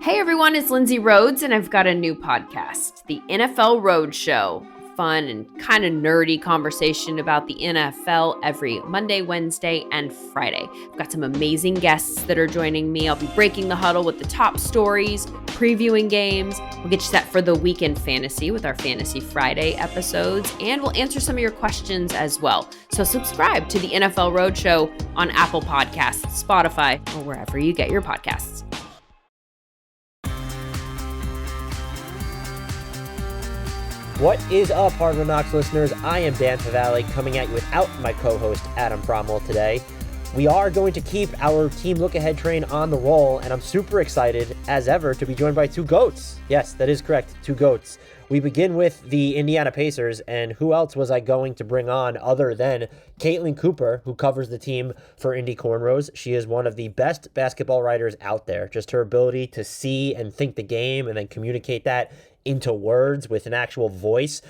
Hey everyone, it's Lindsay Rhodes, and I've got a new podcast, the NFL Road Show. Fun and kind of nerdy conversation about the NFL every Monday, Wednesday, and Friday. I've got some amazing guests that are joining me. I'll be breaking the huddle with the top stories, previewing games. We'll get you set for the weekend fantasy with our Fantasy Friday episodes, and we'll answer some of your questions as well. So subscribe to the NFL Road Show on Apple Podcasts, Spotify, or wherever you get your podcasts. What is up, Hardwood Knocks listeners? I am Dan Favale coming at you without my co-host Adam Cromwell today. We are going to keep our Team Look Ahead train on the roll, and I'm super excited, as ever, to be joined by two GOATs. Yes, that is correct, two GOATs. We begin with the Indiana Pacers, and who else was I going to bring on other than Caitlin Cooper, who covers the team for Indy Cornrows. She is one of the best basketball writers out there. Just her ability to see and think the game and then communicate that into words with an actual voice.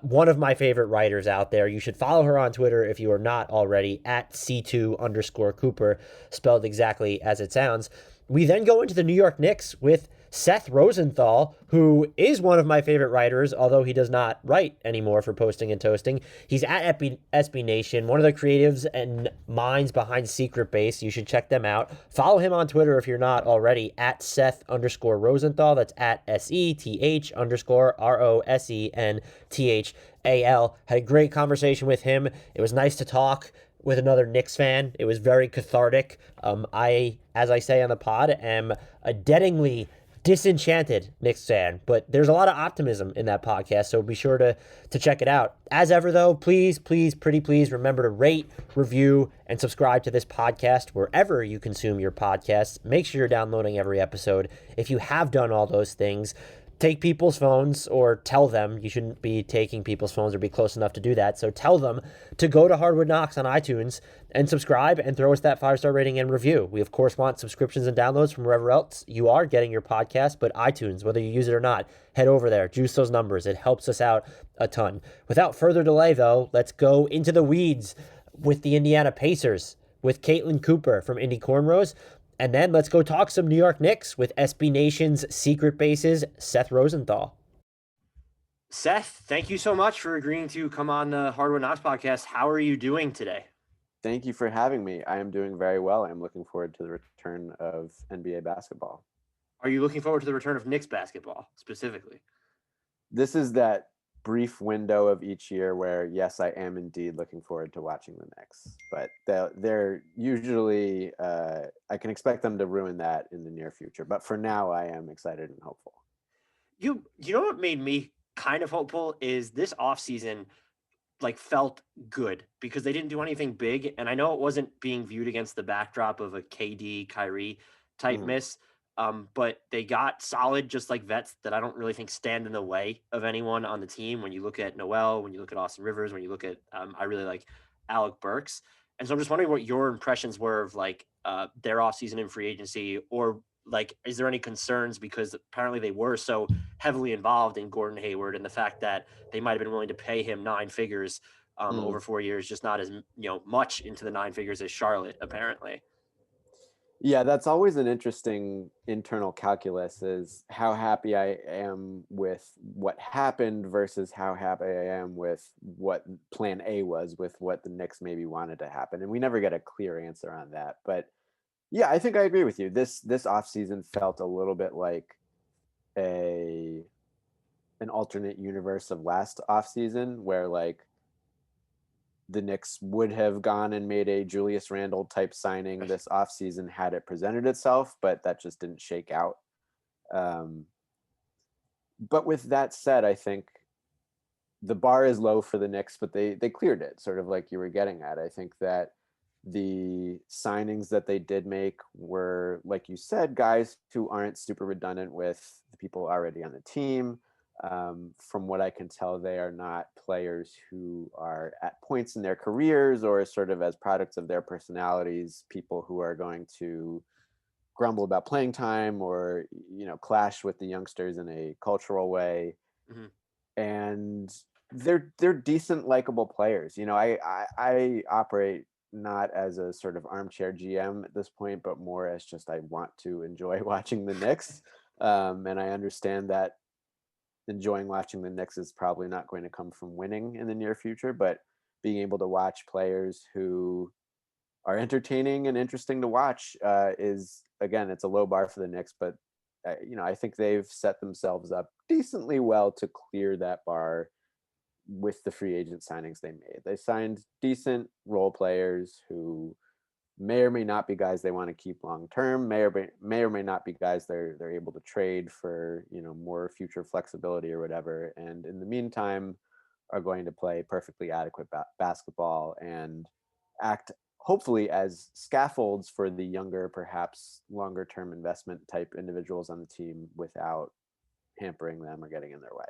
One of my favorite writers out there. You should follow her on Twitter if you are not already, at C2_Cooper, spelled exactly as it sounds. We then go into the New York Knicks with Seth Rosenthal, who is one of my favorite writers, although he does not write anymore for Posting and Toasting. He's at SB Nation, one of the creatives and minds behind Secret Base. You should check them out. Follow him on Twitter if you're not already, at Seth_Rosenthal. That's at SETH_ROSENTHAL. Had a great conversation with him. It was nice to talk with another Knicks fan. It was very cathartic. I, as I say on the pod, am a deadingly disenchanted Knicks fan, but there's a lot of optimism in that podcast, so be sure to check it out. As ever, though, please, pretty please remember to rate, review, and subscribe to this podcast wherever you consume your podcasts. Make sure you're downloading every episode. If you have done all those things, take people's phones, or tell them. You shouldn't be taking people's phones or be close enough to do that. So tell them to go to Hardwood Knocks on iTunes and subscribe and throw us that 5-star rating and review. We, of course, want subscriptions and downloads from wherever else you are getting your podcast, but iTunes, whether you use it or not, head over there, juice those numbers. It helps us out a ton. Without further delay, though, let's go into the weeds with the Indiana Pacers, with Caitlin Cooper from Indy Cornrows. And then let's go talk some New York Knicks with SB Nation's Secret Base's Seth Rosenthal. Seth, thank you so much for agreeing to come on the Hardwood Knocks podcast. How are you doing today? Thank you for having me. I am doing very well. I'm looking forward to the return of NBA basketball. Are you looking forward to the return of Knicks basketball specifically? This is that brief window of each year where, yes, I am indeed looking forward to watching the Knicks, but they're usually, I can expect them to ruin that in the near future. But for now, I am excited and hopeful. You know what made me kind of hopeful is this offseason felt good because they didn't do anything big. And I know it wasn't being viewed against the backdrop of a KD, Kyrie type miss. But they got solid, just like vets that I don't really think stand in the way of anyone on the team. When you look at Noel, when you look at Austin Rivers, when you look at, I really like Alec Burks. And so I'm just wondering what your impressions were of their offseason in free agency, or is there any concerns because apparently they were so heavily involved in Gordon Hayward and the fact that they might've been willing to pay him 9 figures over 4 years, just not as, much into the 9 figures as Charlotte apparently. Yeah, that's always an interesting internal calculus, is how happy I am with what happened versus how happy I am with what plan A was, with what the Knicks maybe wanted to happen. And we never get a clear answer on that. But yeah, I think I agree with you. This offseason felt a little bit like an alternate universe of last offseason, where the Knicks would have gone and made a Julius Randle type signing this offseason had it presented itself, but that just didn't shake out. But with that said, I think the bar is low for the Knicks, but they cleared it, sort of like you were getting at. I think that the signings that they did make were, like you said, guys who aren't super redundant with the people already on the team. From what I can tell, they are not players who are at points in their careers or sort of as products of their personalities, people who are going to grumble about playing time or, clash with the youngsters in a cultural way. Mm-hmm. And they're decent, likable players. I operate not as a sort of armchair GM at this point, but more as just I want to enjoy watching the Knicks. And I understand that enjoying watching the Knicks is probably not going to come from winning in the near future, but being able to watch players who are entertaining and interesting to watch is, again, it's a low bar for the Knicks, but I think they've set themselves up decently well to clear that bar with the free agent signings they made. They signed decent role players who may or may not be guys they want to keep long term, may or may not be guys they're able to trade for, more future flexibility or whatever. And in the meantime, are going to play perfectly adequate basketball and act hopefully as scaffolds for the younger, perhaps longer term investment type individuals on the team without hampering them or getting in their way.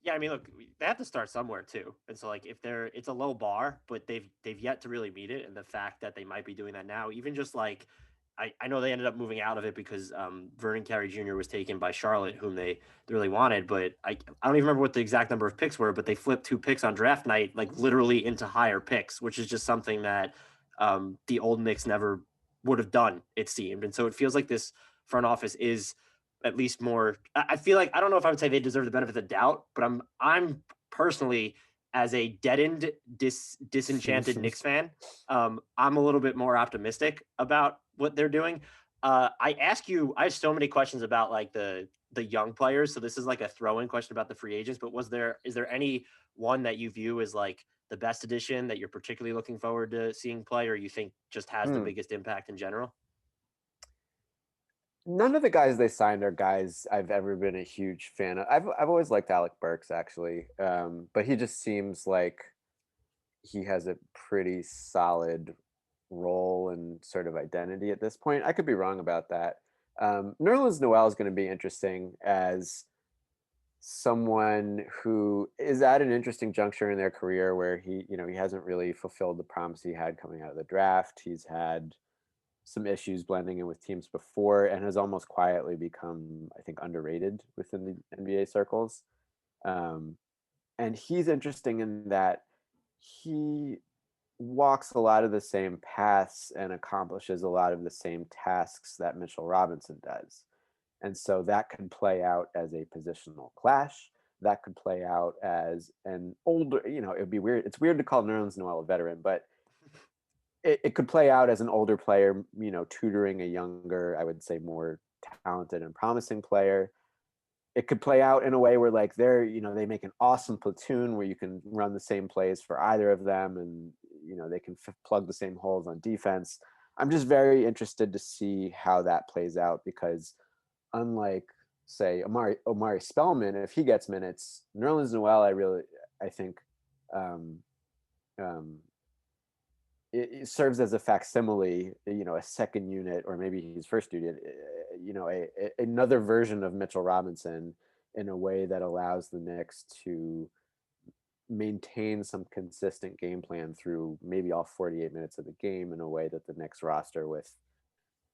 Yeah, I mean, look, they have to start somewhere too, and so like if it's a low bar, but they've yet to really meet it, and the fact that they might be doing that now, even just like I know they ended up moving out of it because Vernon Carey Jr. was taken by Charlotte, whom they really wanted, but I don't even remember what the exact number of picks were, but they flipped 2 picks on draft night, like literally into higher picks, which is just something that the old Knicks never would have done, it seemed, and so it feels like this front office is at least more. I feel like I don't know if I would say they deserve the benefit of the doubt, but I'm personally as a deadened, disenchanted Knicks fan, I'm a little bit more optimistic about what they're doing. I have so many questions about like the young players, so this is like a throw-in question about the free agents. But is there any one that you view as like the best addition that you're particularly looking forward to seeing play, or you think just has the biggest impact in general? None of the guys they signed are guys I've ever been a huge fan of. I've always liked Alec Burks actually, but he just seems like he has a pretty solid role and sort of identity at this point. I could be wrong about that. Nerlens Noel is going to be interesting as someone who is at an interesting juncture in their career where he hasn't really fulfilled the promise he had coming out of the draft. He's had some issues blending in with teams before and has almost quietly become, I think, underrated within the NBA circles. And he's interesting in that he walks a lot of the same paths and accomplishes a lot of the same tasks that Mitchell Robinson does. And so that could play out as a positional clash. That could play out as an older, it'd be weird. It's weird to call Nerlens Noel a veteran, but it could play out as an older player, tutoring a younger, I would say more talented and promising player. It could play out in a way where like they make an awesome platoon where you can run the same plays for either of them and, they can plug the same holes on defense. I'm just very interested to see how that plays out because unlike say Omari Spellman, if he gets minutes, Nerlens Noel, I think, it serves as a facsimile, a second unit, or maybe his first unit, another version of Mitchell Robinson in a way that allows the Knicks to maintain some consistent game plan through maybe all 48 minutes of the game in a way that the Knicks roster with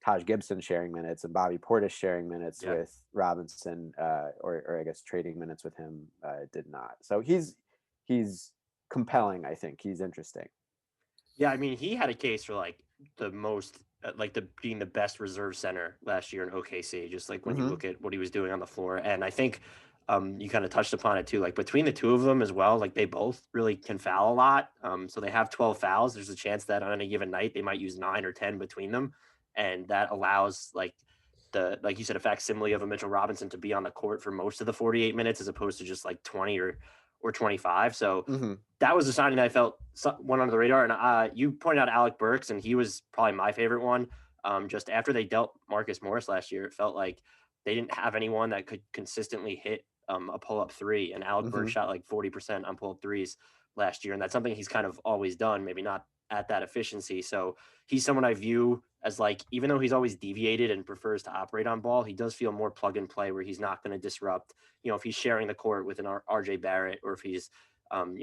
Taj Gibson sharing minutes and Bobby Portis sharing minutes with Robinson, or I guess trading minutes with him, did not. So he's compelling. I think he's interesting. Yeah, I mean, he had a case for like the most, being the best reserve center last year in OKC. Just like when you look at what he was doing on the floor, and I think you kind of touched upon it too. Like between the two of them as well, like they both really can foul a lot. So they have 12 fouls. There's a chance that on any given night they might use 9 or 10 between them, and that allows like you said, a facsimile of a Mitchell Robinson to be on the court for most of the 48 minutes as opposed to just like 20 or 25. So that was a signing that I felt went under the radar. And you pointed out Alec Burks, and he was probably my favorite one. Just after they dealt Marcus Morris last year, it felt like they didn't have anyone that could consistently hit a pull-up three. And Alec Burks shot like 40% on pull-up threes last year. And that's something he's kind of always done, maybe not at that efficiency. So he's someone I view as like, even though he's always deviated and prefers to operate on ball, he does feel more plug and play where he's not going to disrupt, if he's sharing the court with an RJ Barrett, or if he's,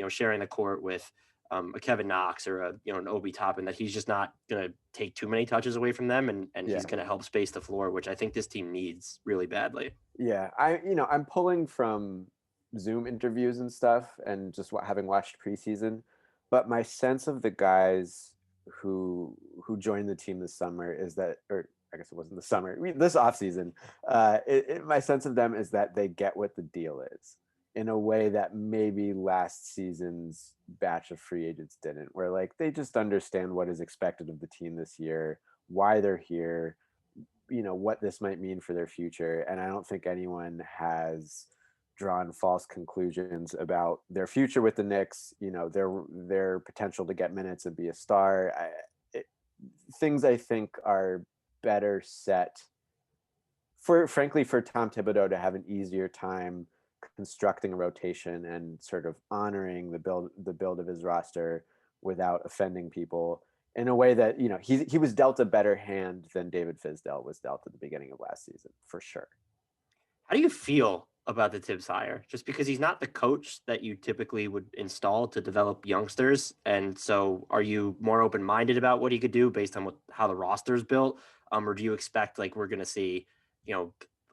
sharing the court with a Kevin Knox or an Obi Toppin, that he's just not going to take too many touches away from them. And he's going to help space the floor, which I think this team needs really badly. Yeah. I'm pulling from Zoom interviews and stuff and just having watched preseason, but my sense of the guys who joined the team this summer is that, or I guess it wasn't the summer, this offseason, my sense of them is that they get what the deal is in a way that maybe last season's batch of free agents didn't, where like they just understand what is expected of the team this year, why they're here, what this might mean for their future. And I don't think anyone has drawn false conclusions about their future with the Knicks, their potential to get minutes and be a star. Things I think are better set frankly for Tom Thibodeau to have an easier time constructing a rotation and sort of honoring the build of his roster without offending people in a way that, he was dealt a better hand than David Fizdale was dealt at the beginning of last season, for sure. How do you feel about the Tibbs hire? Just because he's not the coach that you typically would install to develop youngsters. And so are you more open-minded about what he could do based on how the roster is built? Or do you expect like we're going to see,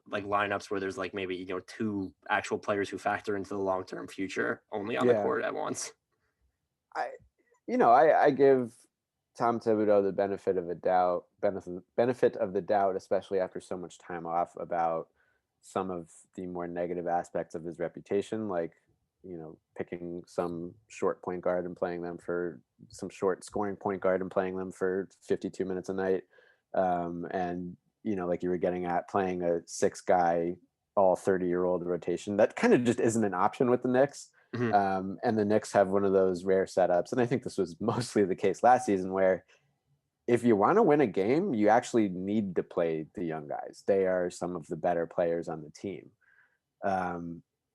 like lineups where there's like maybe, two actual players who factor into the long-term future only on the court at once? I give Tom Thibodeau the benefit of the doubt, especially after so much time off, about some of the more negative aspects of his reputation, like, picking some short point guard and playing them for some short scoring point guard and playing them for 52 minutes a night. And, like you were getting at, playing a 6-guy, all 30-year-old rotation, that kind of just isn't an option with the Knicks. Mm-hmm. And the Knicks have one of those rare setups. And I think this was mostly the case last season, where if you want to win a game, you actually need to play the young guys. They are some of the better players on the team.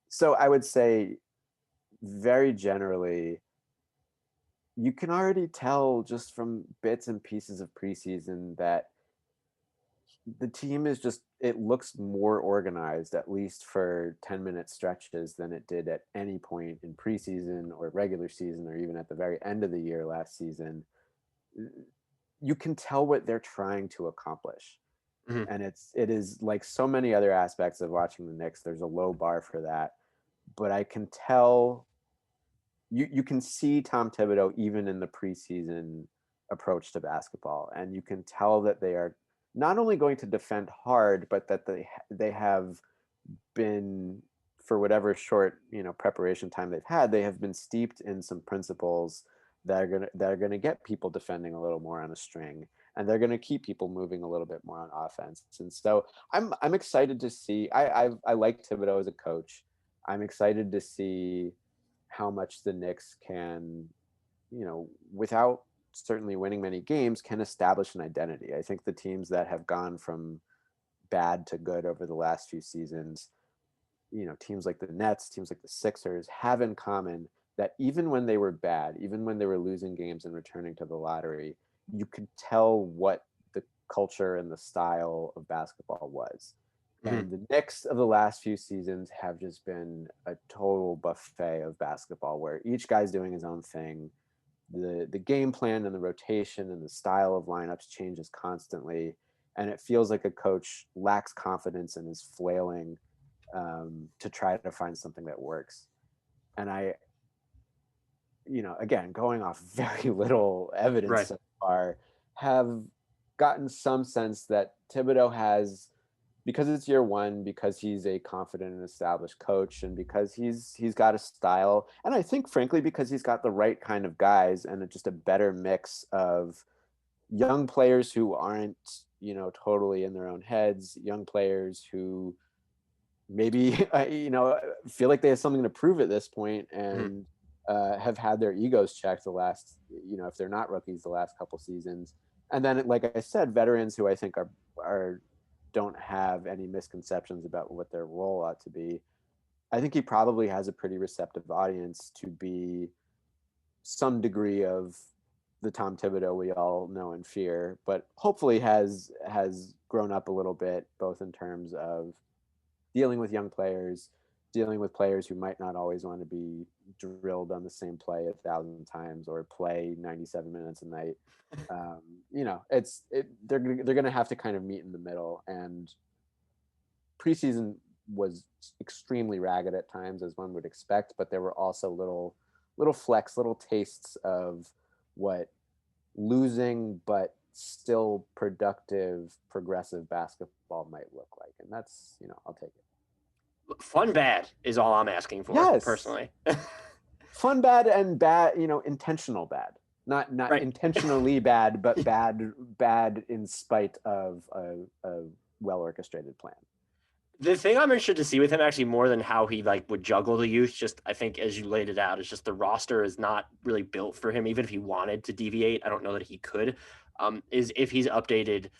So I would say very generally, you can already tell just from bits and pieces of preseason that the team is it looks more organized, at least for 10-minute stretches, than it did at any point in preseason or regular season, or even at the very end of the year last season. You can tell what they're trying to accomplish. Mm-hmm. And it is like so many other aspects of watching the Knicks, there's a low bar for that. But I can tell, you can see Tom Thibodeau even in the preseason approach to basketball, and you can tell that they are not only going to defend hard, but that they have been, for whatever short preparation time they've had, they have been steeped in some principles that are gonna get people defending a little more on a string, and they're gonna keep people moving a little bit more on offense. And so I'm excited to see. I like Thibodeau as a coach. I'm excited to see how much the Knicks can, without certainly winning many games, can establish an identity. I think the teams that have gone from bad to good over the last few seasons, teams like the Nets, teams like the Sixers, have in common that even when they were bad, even when they were losing games and returning to the lottery, you could tell what the culture and the style of basketball was. Mm-hmm. And the Knicks of the last few seasons have just been a total buffet of basketball, where each guy's doing his own thing. The game plan and the rotation and the style of lineups changes constantly, and it feels like a coach lacks confidence and is flailing to try to find something that works. And I, again, going off very little evidence so far, have gotten some sense that Thibodeau has, because it's year one, because he's a confident and established coach, and because he's got a style, and I think frankly because he's got the right kind of guys and just a better mix of young players who aren't totally in their own heads, young players who maybe feel like they have something to prove at this point, and have had their egos checked the last, if they're not rookies, the last couple seasons. And then, like I said, veterans who I think are don't have any misconceptions about what their role ought to be. I think he probably has a pretty receptive audience to be some degree of the Tom Thibodeau we all know and fear, but hopefully has grown up a little bit, both in terms of dealing with young players, dealing with players who might not always want to be drilled on the same play 1,000 times or play 97 minutes a night. They're going to have to kind of meet in the middle. And preseason was extremely ragged at times, as one would expect, but there were also little tastes of what losing but still productive, progressive basketball might look like. And that's, I'll take it. Fun bad is all I'm asking for, Yes. personally. Fun bad and bad, intentional bad. Not Right. intentionally bad, but bad in spite of a well-orchestrated plan. The thing I'm interested to see with him, actually, more than how he would juggle the youth, just I think as you laid it out, is just the roster is not really built for him. Even if he wanted to deviate, I don't know that he could. Is if he's updated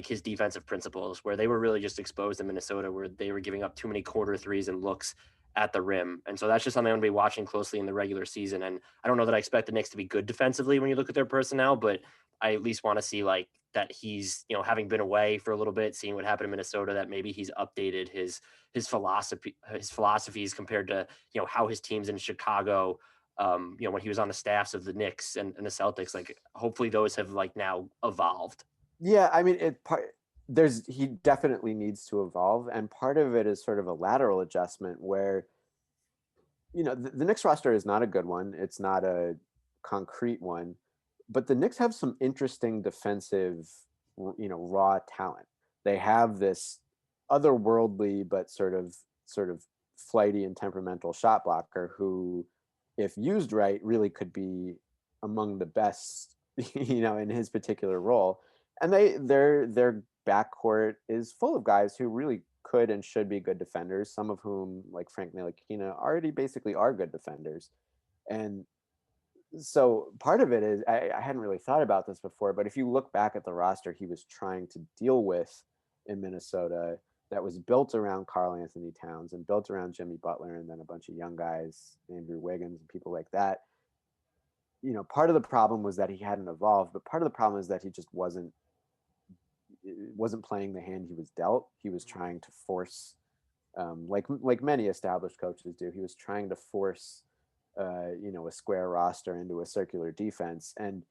his defensive principles, where they were really just exposed in Minnesota, where they were giving up too many quarter threes and looks at the rim. And so that's just something I'm going to be watching closely in the regular season. And I don't know that I expect the Knicks to be good defensively when you look at their personnel, but I at least want to see that he's, having been away for a little bit, seeing what happened in Minnesota, that maybe he's updated his philosophies compared to, how his teams in Chicago, when he was on the staffs of the Knicks and the Celtics, hopefully those have now evolved. Yeah. I mean, he definitely needs to evolve. And part of it is sort of a lateral adjustment where, the Knicks roster is not a good one. It's not a concrete one, but the Knicks have some interesting defensive, raw talent. They have this otherworldly, but sort of flighty and temperamental shot blocker who, if used right, really could be among the best, in his particular role. And their backcourt is full of guys who really could and should be good defenders, some of whom, like Frank Ntilikina, already basically are good defenders. And so part of it is, I hadn't really thought about this before, but if you look back at the roster he was trying to deal with in Minnesota, that was built around Karl Anthony Towns and built around Jimmy Butler and then a bunch of young guys, Andrew Wiggins and people like that. Part of the problem was that he hadn't evolved, but part of the problem is that he just wasn't playing the hand he was dealt. He was trying to force, like many established coaches do, he was trying to force a square roster into a circular defense. And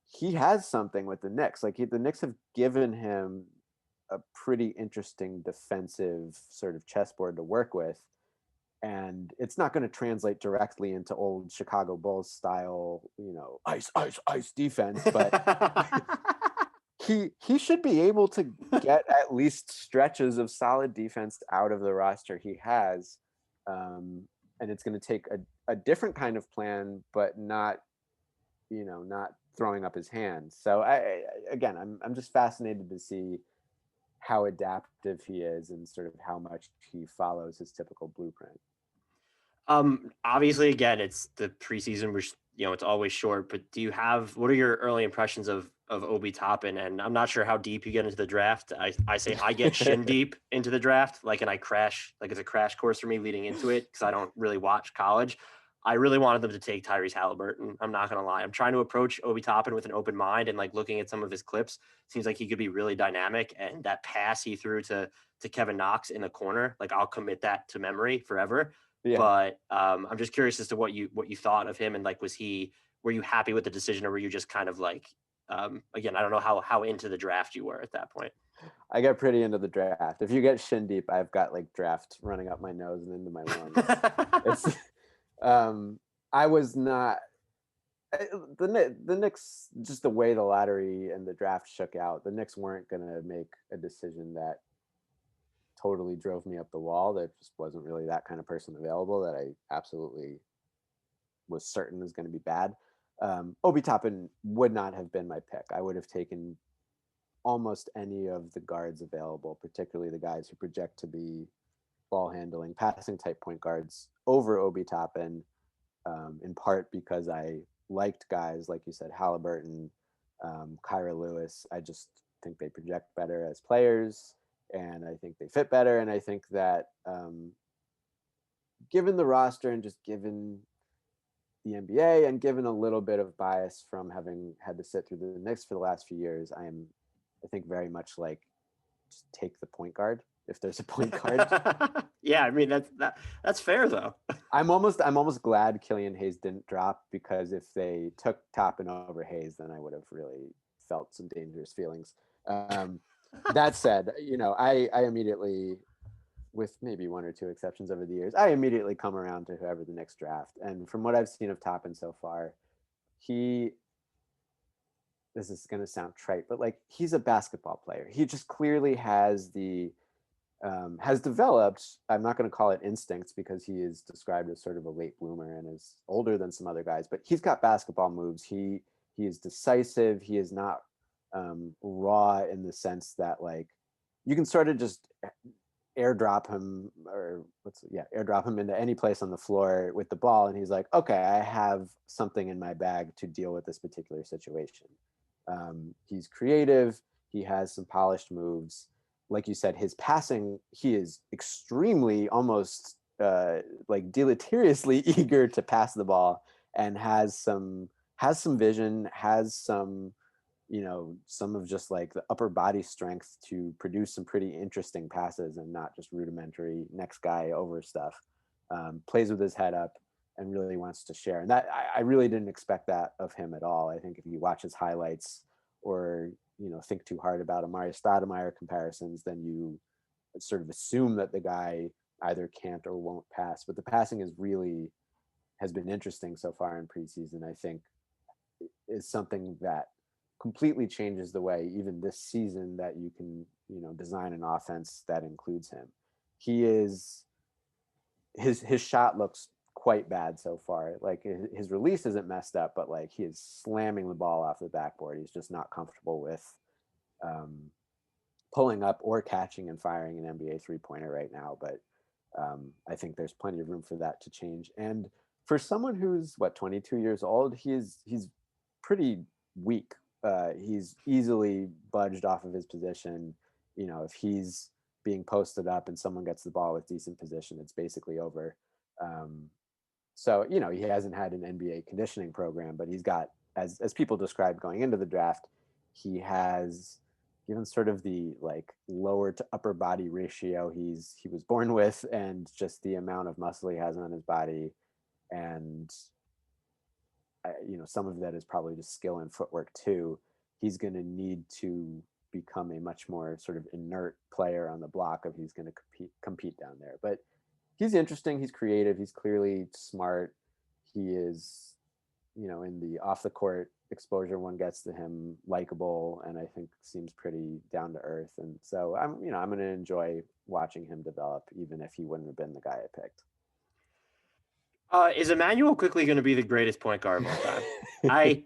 he has something with the Knicks. The Knicks have given him a pretty interesting defensive sort of chessboard to work with. And it's not going to translate directly into old Chicago Bulls style, ice defense, but he should be able to get at least stretches of solid defense out of the roster he has. And it's going to take a different kind of plan, but not throwing up his hands. So I'm just fascinated to see how adaptive he is and sort of how much he follows his typical blueprint. Obviously, again, it's the preseason, which it's always short. But what are your early impressions of Obi Toppin? And I'm not sure how deep you get into the draft. I say I get shin deep into the draft, and I crash, it's a crash course for me leading into it because I don't really watch college. I really wanted them to take Tyrese Halliburton. I'm not gonna lie. I'm trying to approach Obi Toppin with an open mind, and looking at some of his clips, seems like he could be really dynamic. And that pass he threw to Kevin Knox in the corner, I'll commit that to memory forever. Yeah. But I'm just curious as to what you thought of him, and were you happy with the decision, or were you just kind of again, I don't know how into the draft you were at that point. I got pretty into the draft. If you get shin deep, I've got draft running up my nose and into my lungs. I was not the Knicks, just the way the lottery and the draft shook out. The Knicks weren't going to make a decision that totally drove me up the wall. There just wasn't really that kind of person available that I absolutely was certain was going to be bad. Obi Toppin would not have been my pick. I would have taken almost any of the guards available, particularly the guys who project to be ball handling, passing type point guards over Obi Toppin, in part because I liked guys, like you said, Halliburton, Kyra Lewis. I just think they project better as players, and I think they fit better. And I think that given the roster and just given the NBA and given a little bit of bias from having had to sit through the Knicks for the last few years, I think very much just take the point guard if there's a point guard. Yeah, I mean that's fair though. I'm almost glad Killian Hayes didn't drop, because if they took Toppin over Hayes, then I would have really felt some dangerous feelings. That said, I immediately, with maybe one or two exceptions over the years, I immediately come around to whoever the next draft. And from what I've seen of Toppin so far, he this is going to sound trite, but like he's a basketball player. He just clearly has developed, I'm not going to call it instincts because he is described as sort of a late bloomer and is older than some other guys, but he's got basketball moves. He is decisive. He is not raw in the sense that like you can sort of just airdrop him airdrop him into any place on the floor with the ball. And he's like, okay, I have something in my bag to deal with this particular situation. He's creative. He has some polished moves. Like you said, his passing, he is extremely almost like deleteriously eager to pass the ball and has some vision, has some, some of just like the upper body strength to produce some pretty interesting passes and not just rudimentary next guy over stuff. Plays with his head up and really wants to share. And that I really didn't expect that of him at all. I think if you watch his highlights or think too hard about Amari Stoudemire comparisons, then you sort of assume that the guy either can't or won't pass. But the passing has been interesting so far in preseason. I think is something that completely changes the way even this season that you can design an offense that includes him. His shot looks quite bad so far. Like his release isn't messed up, but like he is slamming the ball off the backboard. He's just not comfortable with pulling up or catching and firing an NBA 3-pointer right now. But I think there's plenty of room for that to change. And for someone who's 22 years old, he's pretty weak. He's easily budged off of his position. If he's being posted up and someone gets the ball with decent position, it's basically over. So, he hasn't had an NBA conditioning program, but he's got, as people described going into the draft, he has given sort of the like lower to upper body ratio he was born with, and just the amount of muscle he has on his body. And, some of that is probably just skill and footwork too. He's going to need to become a much more sort of inert player on the block if he's going to compete down there. But he's interesting. He's creative. He's clearly smart. He is, in the off the court exposure one gets to him, likable, and I think seems pretty down to earth. And so I'm going to enjoy watching him develop, even if he wouldn't have been the guy I picked. Is Immanuel Quickley going to be the greatest point guard of all time? I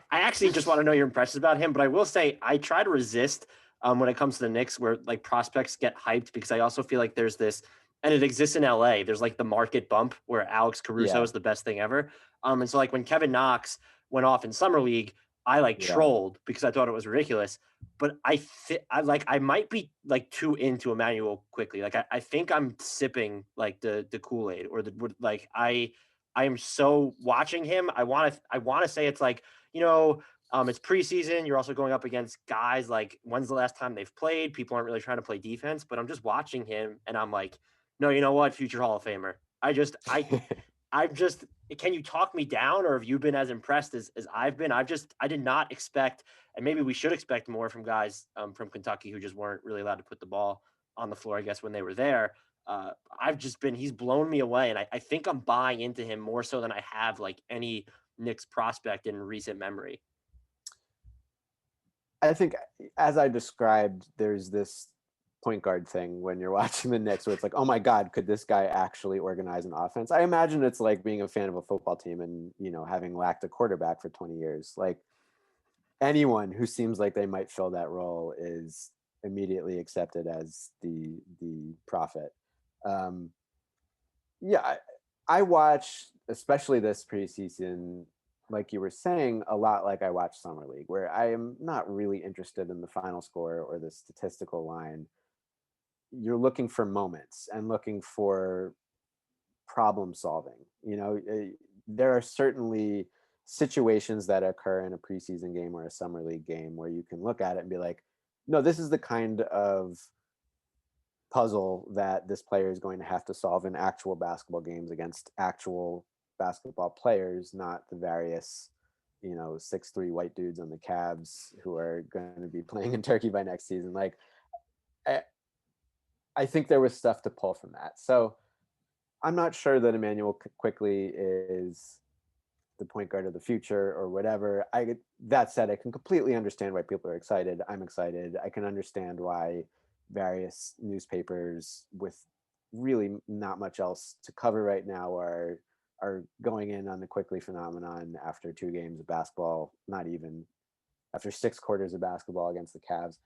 actually just want to know your impressions about him, but I will say I try to resist when it comes to the Knicks, where like prospects get hyped, because I also feel like there's this, and it exists in LA. There's like the market bump where Alex Caruso is the best thing ever. And so like when Kevin Knox went off in summer league, I trolled because I thought it was ridiculous. But I might be like too into Immanuel Quickley. Like I think I'm sipping like the Kool-Aid or I am so watching him. I want to say it's like, it's preseason. You're also going up against guys like, when's the last time they've played? People aren't really trying to play defense, but I'm just watching him and I'm like, no, you know what? Future Hall of Famer. Can you talk me down, or have you been as impressed as I've been? I did not expect, and maybe we should expect more from guys from Kentucky who just weren't really allowed to put the ball on the floor, I guess, when they were there. He's blown me away. And I think I'm buying into him more so than I have like any Knicks prospect in recent memory. I think, as I described, there's this point guard thing when you're watching the Knicks where it's like, oh my God, could this guy actually organize an offense? I imagine it's like being a fan of a football team and, having lacked a quarterback for 20 years. Like anyone who seems like they might fill that role is immediately accepted as the prophet. I watch, especially this preseason, like you were saying, a lot like I watch Summer League, where I am not really interested in the final score or the statistical line. You're looking for moments and looking for problem solving. There are certainly situations that occur in a preseason game or a Summer League game where you can look at it and be like, no, this is the kind of puzzle that this player is going to have to solve in actual basketball games against actual basketball players, not the various 6'3" white dudes on the Cavs who are going to be playing in Turkey by next season. Like I think there was stuff to pull from that. So I'm not sure that Immanuel Quickley is the point guard of the future or whatever. That said, I can completely understand why people are excited. I'm excited. I can understand why various newspapers with really not much else to cover right now are going in on the Quickley phenomenon after 2 games of basketball, not even after 6 quarters of basketball against the Cavs.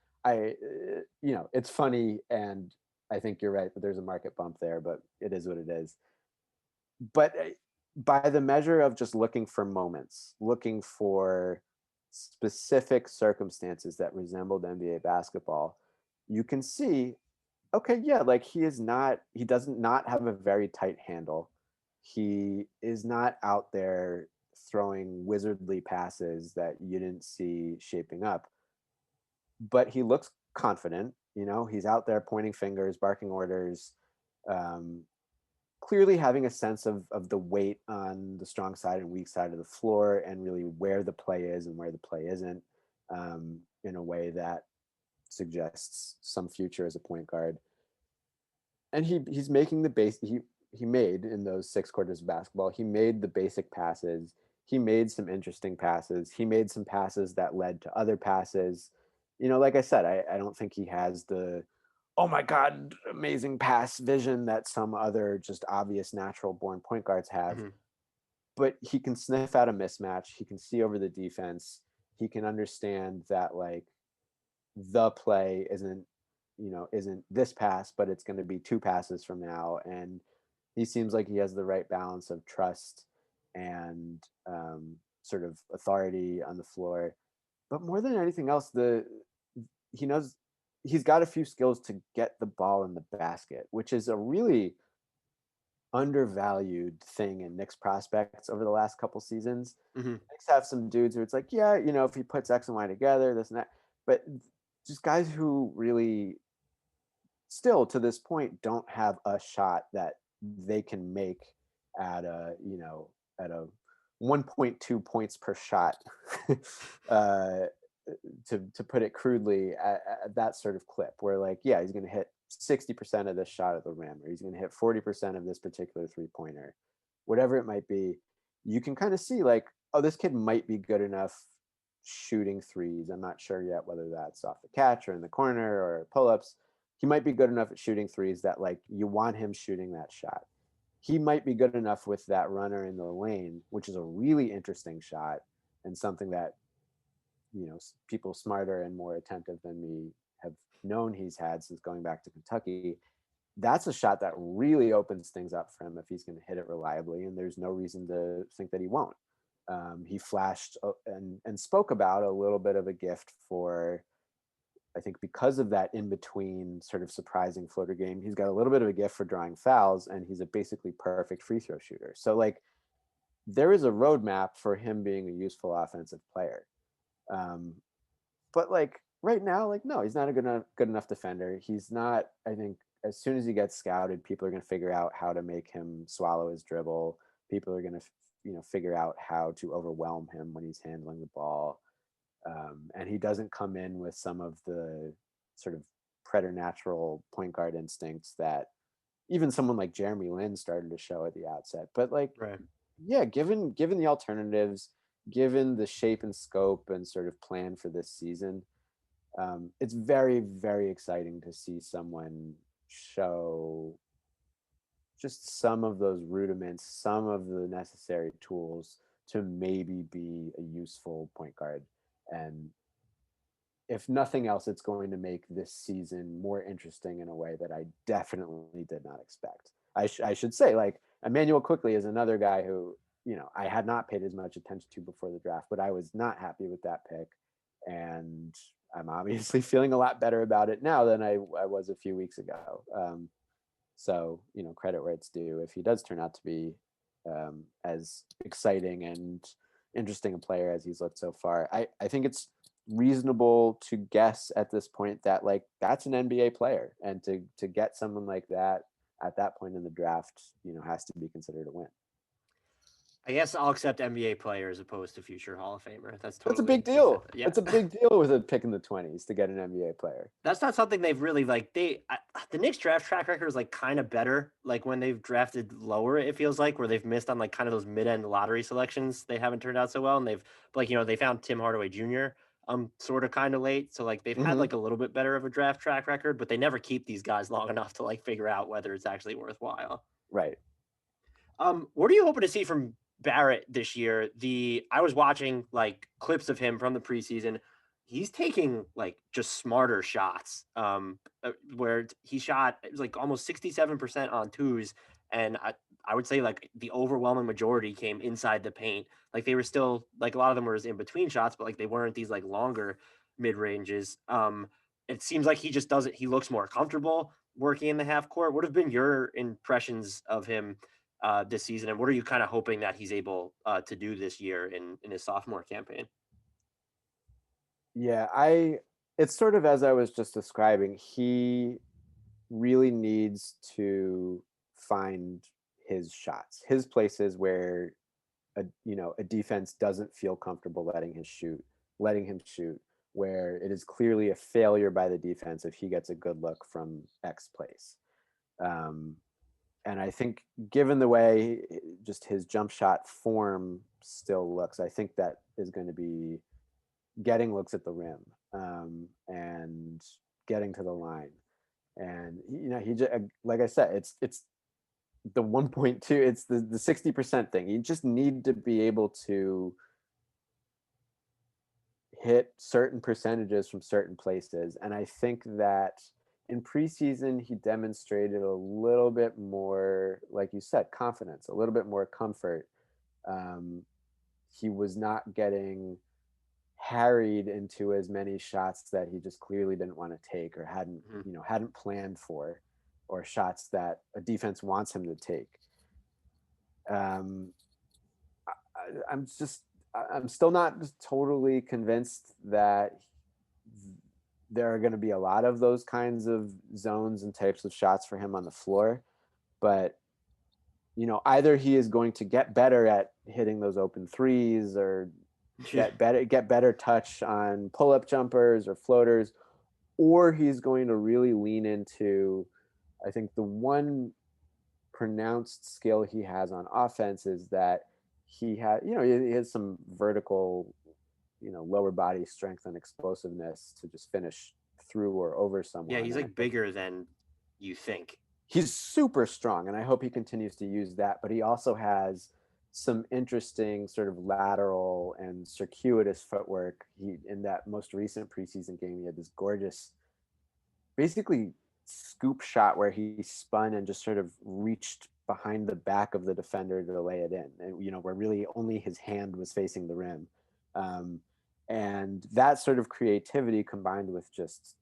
It's funny, and I think you're right that there's a market bump there, but it is what it is. But by the measure of just looking for moments, looking for specific circumstances that resembled NBA basketball, you can see, okay, yeah, like he doesn't not have a very tight handle. He is not out there throwing wizardly passes that you didn't see shaping up, but he looks confident. He's out there pointing fingers, barking orders, clearly having a sense of the weight on the strong side and weak side of the floor, and really where the play is and where the play isn't, in a way that suggests some future as a point guard. And he's making the base. He made in those 6 quarters of basketball. He made the basic passes. He made some interesting passes. He made some passes that led to other passes. Like I said, I don't think he has the, oh my God, amazing pass vision that some other just obvious natural born point guards have. Mm-hmm. But he can sniff out a mismatch. He can see over the defense. He can understand that like the play isn't this pass, but it's going to be 2 passes from now. And he seems like he has the right balance of trust and sort of authority on the floor. But more than anything else, he knows he's got a few skills to get the ball in the basket, which is a really undervalued thing in Knicks prospects over the last couple seasons. Mm-hmm. Knicks have some dudes who it's like, yeah, if he puts X and Y together, this and that. But just guys who really still to this point don't have a shot that they can make at a 1.2 points per shot to put it crudely at that sort of clip where like, yeah, he's going to hit 60% of this shot at the rim, or he's going to hit 40% of this particular 3-pointer, whatever it might be. You can kind of see like, oh, this kid might be good enough shooting threes. I'm not sure yet whether that's off the catch or in the corner or pull-ups. He might be good enough at shooting threes that like you want him shooting that shot. He might be good enough with that runner in the lane, which is a really interesting shot and something that people smarter and more attentive than me have known he's had since going back to Kentucky. That's a shot that really opens things up for him if he's going to hit it reliably, and there's no reason to think that he won't. He flashed and spoke about a little bit of a gift for, I think because of that in-between sort of surprising floater game, he's got a little bit of a gift for drawing fouls, and he's a basically perfect free throw shooter. So like there is a roadmap for him being a useful offensive player. But like right now, like, no, he's not a good enough defender. He's not, I think as soon as he gets scouted, people are going to figure out how to make him swallow his dribble. People are going to, figure out how to overwhelm him when he's handling the ball. And he doesn't come in with some of the sort of preternatural point guard instincts that even someone like Jeremy Lin started to show at the outset. But like, right. Yeah, given the alternatives, given the shape and scope and sort of plan for this season, it's very, very exciting to see someone show just some of those rudiments, some of the necessary tools to maybe be a useful point guard. And if nothing else, it's going to make this season more interesting in a way that I definitely did not expect. I should say, like, Immanuel Quickley is another guy who, I had not paid as much attention to before the draft, but I was not happy with that pick. And I'm obviously feeling a lot better about it now than I was a few weeks ago. So, credit where it's due. If he does turn out to be as exciting and interesting a player as he's looked so far, I think it's reasonable to guess at this point that like that's an NBA player, and to get someone like that at that point in the draft, has to be considered a win. I guess I'll accept NBA player as opposed to future Hall of Famer. That's a totally big deal. Yeah, It's a big deal with a pick in the 20s to get an NBA player. That's not something they've really the Knicks draft track record is like kind of better. Like when they've drafted lower, it feels like where they've missed on like kind of those mid-end lottery selections. They haven't turned out so well, and they've like they found Tim Hardaway Jr. Sort of kind of late, so like they've had like a little bit better of a draft track record, but they never keep these guys long enough to like figure out whether it's actually worthwhile. Right. What are you hoping to see from Barrett this year? I was watching like clips of him from the preseason. He's taking like just smarter shots. Where he shot it was like almost 67% on twos, and I would say like the overwhelming majority came inside the paint. Like they were still like a lot of them were in between shots, but like they weren't these like longer mid ranges. It seems like he just doesn't. He looks more comfortable working in the half court. What have been your impressions of him this season, and what are you kind of hoping that he's able to do this year in his sophomore campaign? Yeah, it's sort of as I was just describing, he really needs to find his shots, his places where a defense doesn't feel comfortable letting him shoot, where it is clearly a failure by the defense if he gets a good look from X place. And I think given the way just his jump shot form still looks, I think that is going to be getting looks at the rim and getting to the line. And, he just, like I said, it's the 1.2, it's the 60% thing. You just need to be able to hit certain percentages from certain places. And I think that in preseason, he demonstrated a little bit more, like you said, confidence, a little bit more comfort. He was not getting harried into as many shots that he just clearly didn't want to take or hadn't planned for, or shots that a defense wants him to take. I'm still not totally convinced that there are going to be a lot of those kinds of zones and types of shots for him on the floor, but either he is going to get better at hitting those open threes or get better touch on pull-up jumpers or floaters, or he's going to really lean into, I think the one pronounced skill he has on offense is that he has some vertical, lower body strength and explosiveness to just finish through or over someone. Yeah, he's like bigger than you think. He's super strong, and I hope he continues to use that, but he also has some interesting sort of lateral and circuitous footwork. In that most recent preseason game, he had this gorgeous, basically scoop shot where he spun and just sort of reached behind the back of the defender to lay it in, and where really only his hand was facing the rim. And that sort of creativity combined with just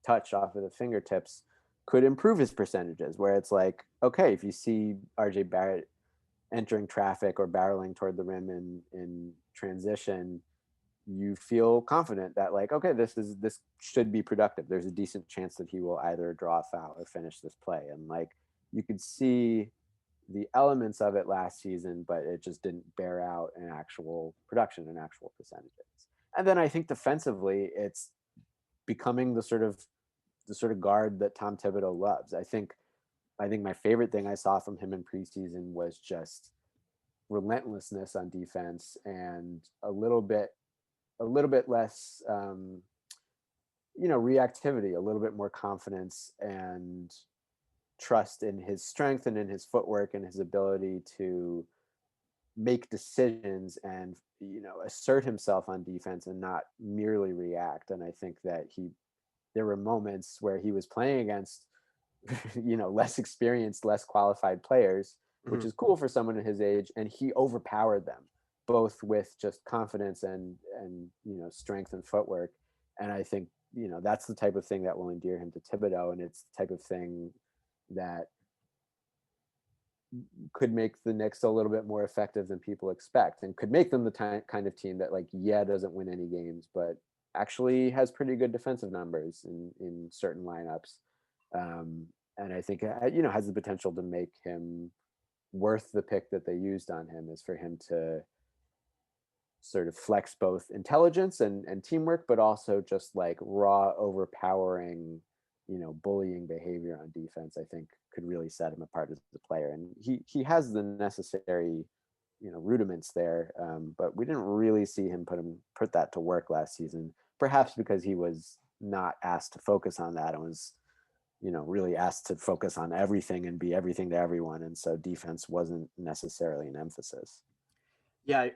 touch off of the fingertips could improve his percentages, where it's like, okay, if you see RJ Barrett entering traffic or barreling toward the rim in transition, you feel confident that like, okay, this should be productive. There's a decent chance that he will either draw a foul or finish this play. And like, you could see the elements of it last season, but it just didn't bear out in actual production and actual percentages. And then I think defensively, it's becoming the sort of guard that Tom Thibodeau loves. I think my favorite thing I saw from him in preseason was just relentlessness on defense and a little bit less, reactivity, a little bit more confidence and trust in his strength and in his footwork and his ability to make decisions and, assert himself on defense and not merely react. And I think that there were moments where he was playing against, less experienced, less qualified players, which is cool for someone at his age. And he overpowered them both with just confidence and strength and footwork. And I think, that's the type of thing that will endear him to Thibodeau. And it's the type of thing that could make the Knicks a little bit more effective than people expect, and could make them the kind of team that doesn't win any games, but actually has pretty good defensive numbers in certain lineups. And I think, has the potential to make him worth the pick that they used on him is for him to sort of flex both intelligence and teamwork, but also just like raw, overpowering, bullying behavior on defense, I think could really set him apart as a player. And he has the necessary, rudiments there. But we didn't really see him put that to work last season, perhaps because he was not asked to focus on that and was, really asked to focus on everything and be everything to everyone. And so defense wasn't necessarily an emphasis. Yeah.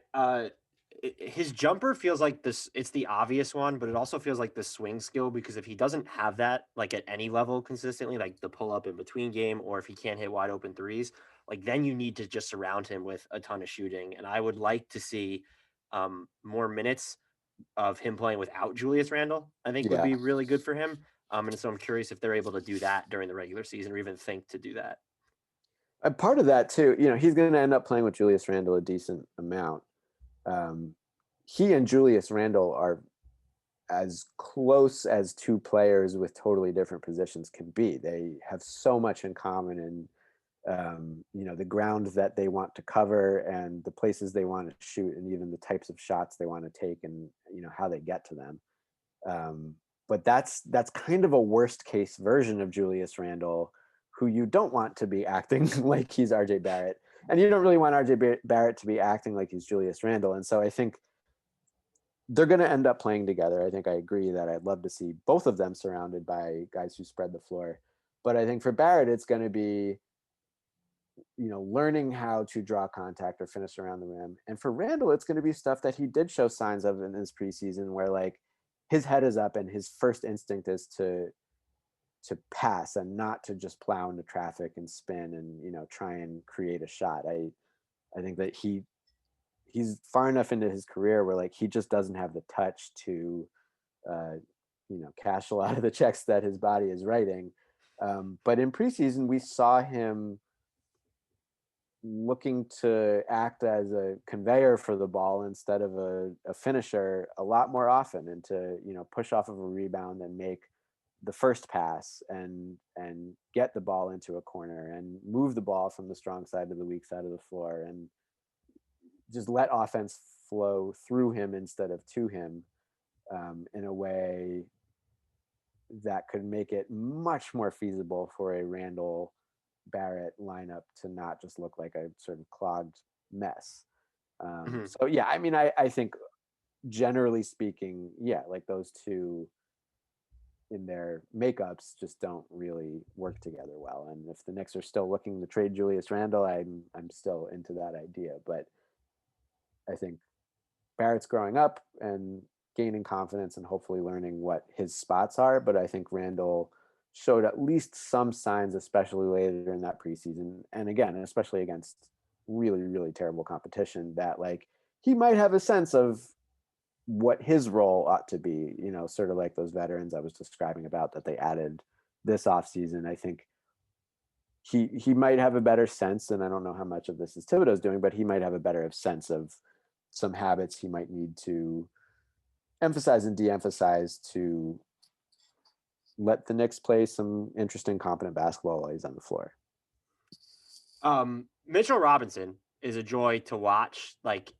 His jumper feels like this. It's the obvious one, but it also feels like the swing skill, because if he doesn't have that, like at any level consistently, like the pull up in between game, or if he can't hit wide open threes, like then you need to just surround him with a ton of shooting. And I would like to see more minutes of him playing without Julius Randle. I think would be really good for him. And so I'm curious if they're able to do that during the regular season, or even think to do that. And part of that too, he's going to end up playing with Julius Randle a decent amount. He and Julius Randle are as close as two players with totally different positions can be. They have so much in common in, the ground that they want to cover and the places they want to shoot, and even the types of shots they want to take, and how they get to them. But that's kind of a worst case version of Julius Randle, who you don't want to be acting like he's RJ Barrett. And you don't really want RJ Barrett to be acting like he's Julius Randle. And so I think they're going to end up playing together. I think I agree that I'd love to see both of them surrounded by guys who spread the floor. But I think for Barrett, it's going to be, learning how to draw contact or finish around the rim. And for Randle, it's going to be stuff that he did show signs of in his preseason, where like his head is up and his first instinct is to pass and not to just plow into traffic and spin and, try and create a shot. I think that he's far enough into his career where like he just doesn't have the touch to, cash a lot of the checks that his body is writing. But in preseason, we saw him looking to act as a conveyor for the ball instead of a finisher a lot more often, and to, push off of a rebound and make the first pass and get the ball into a corner and move the ball from the strong side to the weak side of the floor, and just let offense flow through him instead of to him, in a way that could make it much more feasible for a Randle Barrett lineup to not just look like a sort of clogged mess. So yeah, I mean, I think generally speaking, yeah, like those two in their makeups just don't really work together well. And if the Knicks are still looking to trade Julius Randle, I'm still into that idea. But I think Barrett's growing up and gaining confidence and hopefully learning what his spots are. But I think Randle showed at least some signs, especially later in that preseason, and again, especially against really, really terrible competition, that like he might have a sense of what his role ought to be, sort of like those veterans I was describing about that they added this offseason. I think he might have a better sense, and I don't know how much of this is Thibodeau's doing, but he might have a better sense of some habits he might need to emphasize and de-emphasize to let the Knicks play some interesting, competent basketball while he's on the floor. Mitchell Robinson is a joy to watch. Like,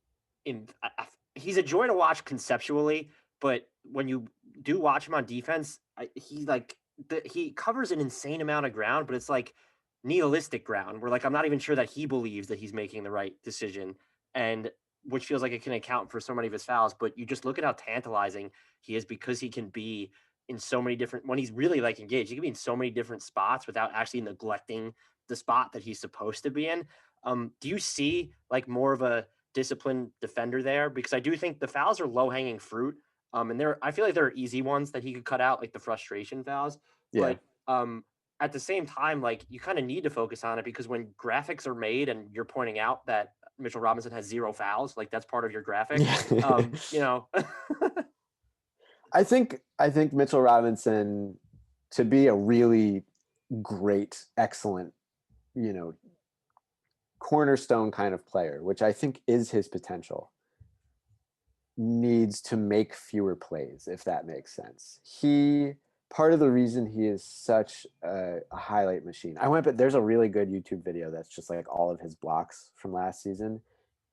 he's a joy to watch conceptually, but when you do watch him on defense, he covers an insane amount of ground, but it's like nihilistic ground where like I'm not even sure that he believes that he's making the right decision, and which feels like it can account for so many of his fouls. But you just look at how tantalizing he is, because he can be in so many different, when he's really like engaged, he can be in so many different spots without actually neglecting the spot that he's supposed to be in. Do you see like more of a disciplined defender there? Because I do think the fouls are low hanging fruit. And I feel like there are easy ones that he could cut out, like the frustration fouls. Yeah. But at the same time, like you kind of need to focus on it, because when graphics are made and you're pointing out that Mitchell Robinson has 0 fouls, like that's part of your graphic. I think Mitchell Robinson, to be a really great, excellent, cornerstone kind of player, which I think is his potential, needs to make fewer plays, if that makes sense. He part of the reason he is such a highlight machine. But there's a really good YouTube video that's just like all of his blocks from last season,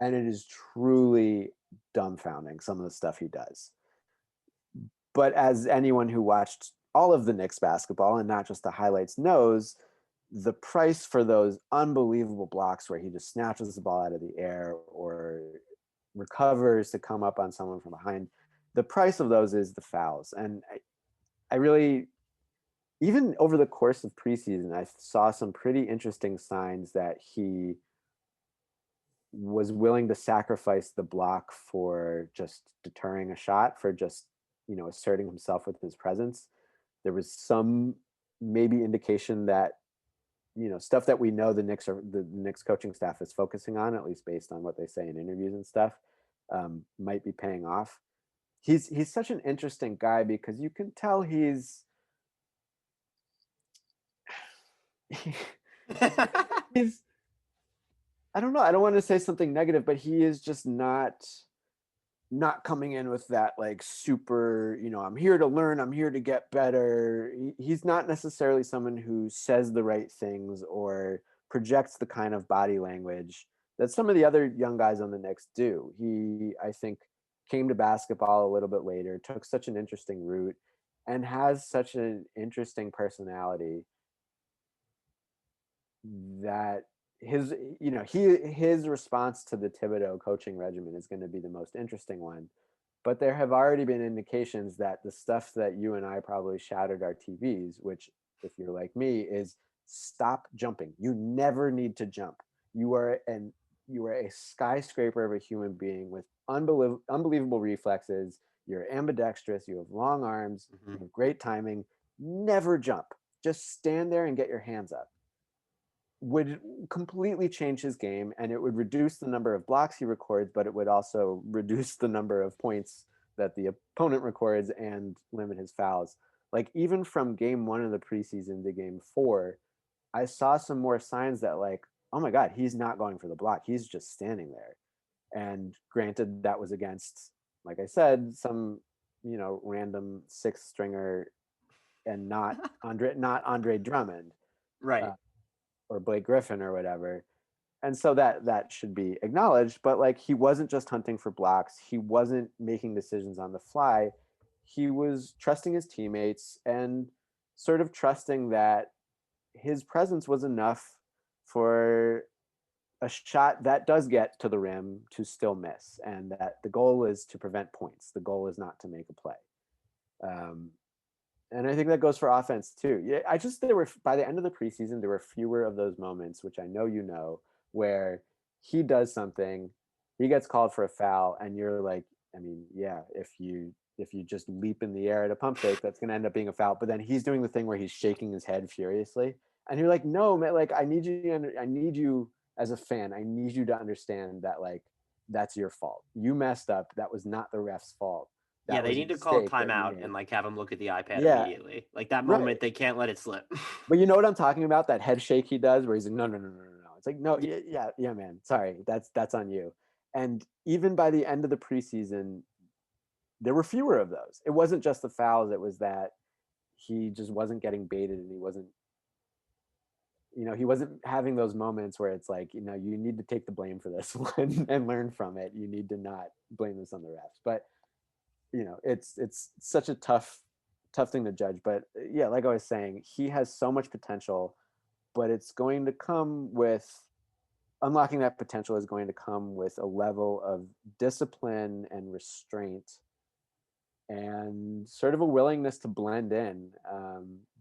and it is truly dumbfounding, some of the stuff he does. But as anyone who watched all of the Knicks basketball and not just the highlights knows, the price for those unbelievable blocks where he just snatches the ball out of the air or recovers to come up on someone from behind, the price of those is the fouls. And I really, even over the course of preseason, I saw some pretty interesting signs that he was willing to sacrifice the block for just deterring a shot, for just, asserting himself with his presence. There was some maybe indication that, stuff that we know the Knicks coaching staff is focusing on, at least based on what they say in interviews and stuff, might be paying off. He's such an interesting guy because you can tell he's I don't know. I don't want to say something negative, but he is just not coming in with that like super, I'm here to learn, I'm here to get better. He's not necessarily someone who says the right things or projects the kind of body language that some of the other young guys on the Knicks do. He, I think, came to basketball a little bit later, took such an interesting route, and has such an interesting personality that his response to the Thibodeau coaching regimen is going to be the most interesting one. But there have already been indications that the stuff that you and I probably shouted our TVs, which, if you're like me, is stop jumping. You never need to jump. You are a skyscraper of a human being with unbelievable reflexes. You're ambidextrous. You have long arms. Mm-hmm. You have great timing. Never jump. Just stand there and get your hands up. Would completely change his game, and it would reduce the number of blocks he records, but it would also reduce the number of points that the opponent records and limit his fouls. Like, even from game 1 of the preseason to game 4, I saw some more signs that, like, oh my God, he's not going for the block. He's just standing there. And granted, that was against, like I said, some, random sixth stringer and not Andre Drummond. Right. Or Blake Griffin or whatever. And so that should be acknowledged, but like, he wasn't just hunting for blocks. He wasn't making decisions on the fly. He was trusting his teammates and sort of trusting that his presence was enough for a shot that does get to the rim to still miss. And that the goal is to prevent points. The goal is not to make a play. And I think that goes for offense too. Yeah, by the end of the preseason, there were fewer of those moments, which I know, where he does something, he gets called for a foul, and you're like, I mean, yeah, if you just leap in the air at a pump fake, that's going to end up being a foul. But then he's doing the thing where he's shaking his head furiously, and you're like, no, man, like, I need you as a fan, I need you to understand that, like, that's your fault. You messed up. That was not the ref's fault. That they need to call a timeout and like have him look at the iPad immediately. Like that moment, right. They can't let it slip. But you know what I'm talking about? That head shake he does where he's like, no. It's like, no, yeah, man. Sorry, that's on you. And even by the end of the preseason, there were fewer of those. It wasn't just the fouls. It was that he just wasn't getting baited, and he wasn't having those moments where it's like, you need to take the blame for this one and learn from it. You need to not blame this on the refs. But it's such a tough thing to judge. But yeah, like I was saying, he has so much potential, but it's going to come with unlocking that potential is going to come with a level of discipline and restraint and sort of a willingness to blend in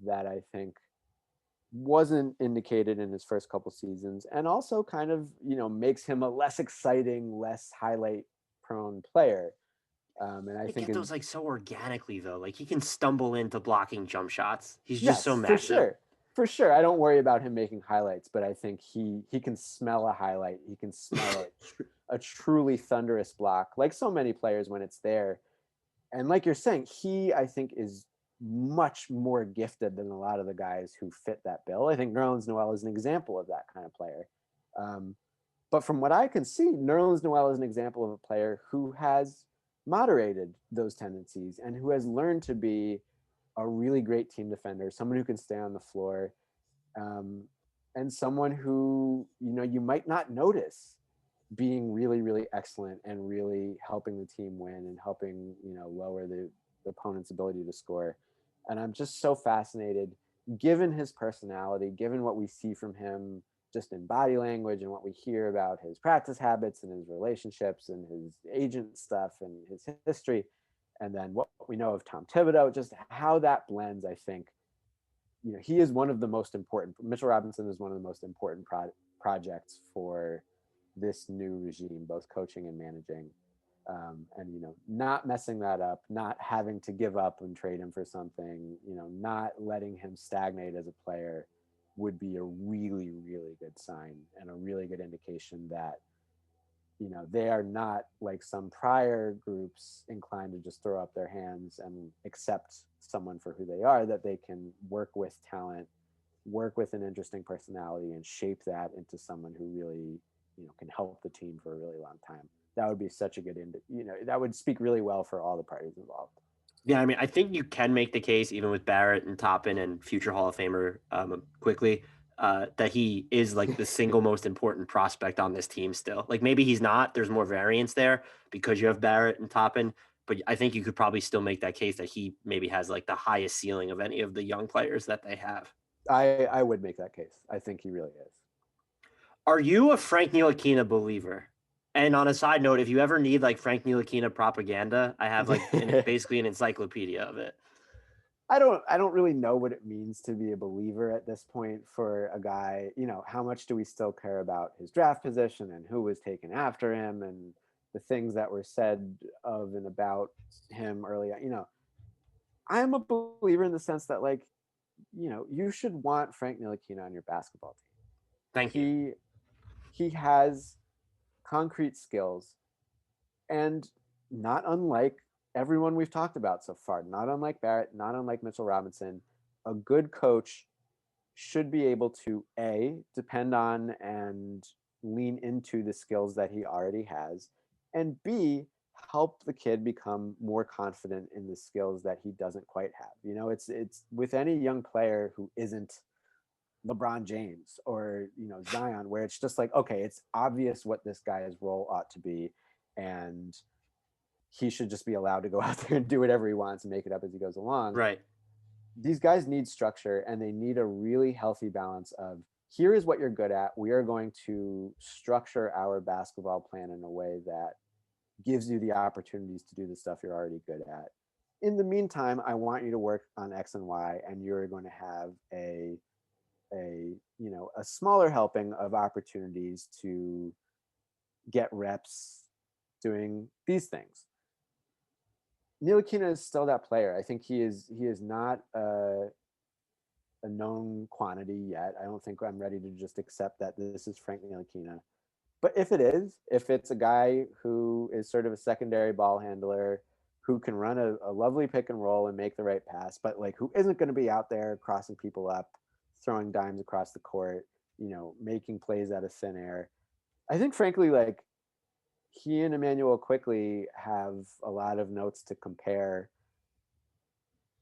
that I think wasn't indicated in his first couple seasons, and also kind of, makes him a less exciting, less highlight prone player. And I think get those like so organically though. Like he can stumble into blocking jump shots. He's just so massive. For sure. I don't worry about him making highlights, but I think he can smell a highlight. He can smell a truly thunderous block, like so many players when it's there. And like you're saying, he, I think, is much more gifted than a lot of the guys who fit that bill. I think Nerlens Noel is an example of that kind of player. But from what I can see, Nerlens Noel is an example of a player who has moderated those tendencies and who has learned to be a really great team defender, someone who can stay on the floor, and someone who, you might not notice being really, really excellent and really helping the team win and helping, lower the opponent's ability to score. And I'm just so fascinated, given his personality, given what we see from him just in body language and what we hear about his practice habits and his relationships and his agent stuff and his history, and then what we know of Tom Thibodeau, just how that blends. I think, he is one of the most important, Mitchell Robinson is one of the most important projects for this new regime, both coaching and managing. And not messing that up, not having to give up and trade him for something, not letting him stagnate as a player would be a really, really good sign and a really good indication that they are not like some prior groups inclined to just throw up their hands and accept someone for who they are, that they can work with talent, work with an interesting personality, and shape that into someone who really can help the team for a really long time. That would be such a good that would speak really well for all the parties involved. Yeah, I mean, I think you can make the case, even with Barrett and Toppin and future Hall of Famer Quickley, that he is like the single most important prospect on this team still. Like maybe he's not. There's more variance there because you have Barrett and Toppin, but I think you could probably still make that case that he maybe has like the highest ceiling of any of the young players that they have. I would make that case. I think he really is. Are you a Frank Ntilikina believer? And on a side note, if you ever need like Frank Ntilikina propaganda, I have like basically an encyclopedia of it. I don't really know what it means to be a believer at this point for a guy. How much do we still care about his draft position and who was taken after him and the things that were said of and about him early on? I'm a believer in the sense that, like, you should want Frank Ntilikina on your basketball team. Thank you. He has concrete skills, and not unlike everyone we've talked about so far, not unlike Barrett, not unlike Mitchell Robinson, a good coach should be able to depend on and lean into the skills that he already has, and B, help the kid become more confident in the skills that he doesn't quite have. It's with any young player who isn't LeBron James or Zion, where it's just like, okay, it's obvious what this guy's role ought to be, and he should just be allowed to go out there and do whatever he wants and make it up as he goes along. Right. These guys need structure, and they need a really healthy balance of, here is what you're good at. We are going to structure our basketball plan in a way that gives you the opportunities to do the stuff you're already good at. In the meantime, I want you to work on X and Y, and you're going to have a smaller helping of opportunities to get reps doing these things. Ntilikina is still that player. I think he is not a known quantity yet. I don't think I'm ready to just accept that this is Frank Ntilikina. But if it's a guy who is sort of a secondary ball handler, who can run a lovely pick and roll and make the right pass, but like who isn't going to be out there crossing people up, throwing dimes across the court, making plays out of thin air. I think, frankly, like, he and Immanuel Quickley have a lot of notes to compare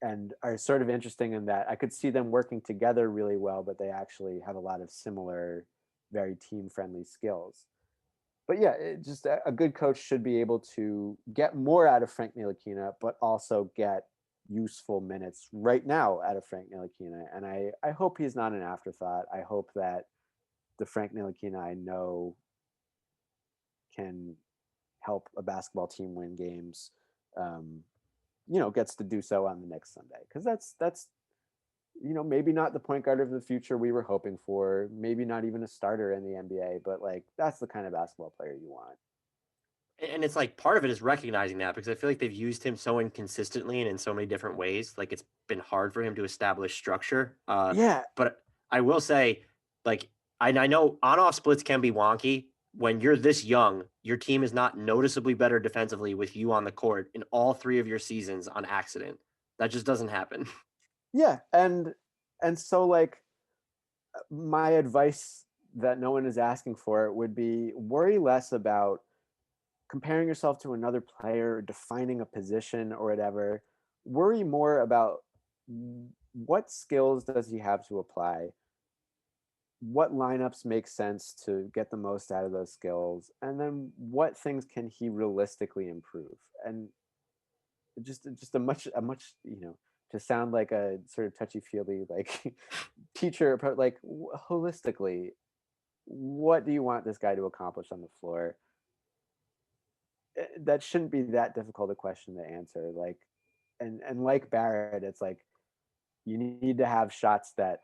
and are sort of interesting in that I could see them working together really well, but they actually have a lot of similar, very team-friendly skills. But yeah, just a good coach should be able to get more out of Frank Ntilikina, but also get useful minutes right now out of Frank Ntilikina. And I hope he's not an afterthought. I hope that the Frank Ntilikina I know can help a basketball team win games, gets to do so on the next Sunday. Because that's maybe not the point guard of the future we were hoping for, maybe not even a starter in the NBA, but like that's the kind of basketball player you want. And it's like part of it is recognizing that, because I feel like they've used him so inconsistently and in so many different ways. Like it's been hard for him to establish structure. But I will say, like, I know on-off splits can be wonky. When you're this young, your team is not noticeably better defensively with you on the court in all three of your seasons on accident. That just doesn't happen. Yeah. And so, like, my advice that no one is asking for would be worry less about comparing yourself to another player or defining a position or whatever. Worry more about what skills does he have to apply? What lineups make sense to get the most out of those skills? And then what things can he realistically improve? And just a much, to sound like a sort of touchy-feely like teacher, but like holistically, what do you want this guy to accomplish on the floor? That shouldn't be that difficult a question to answer. Like, and like Barrett, it's like you need to have shots that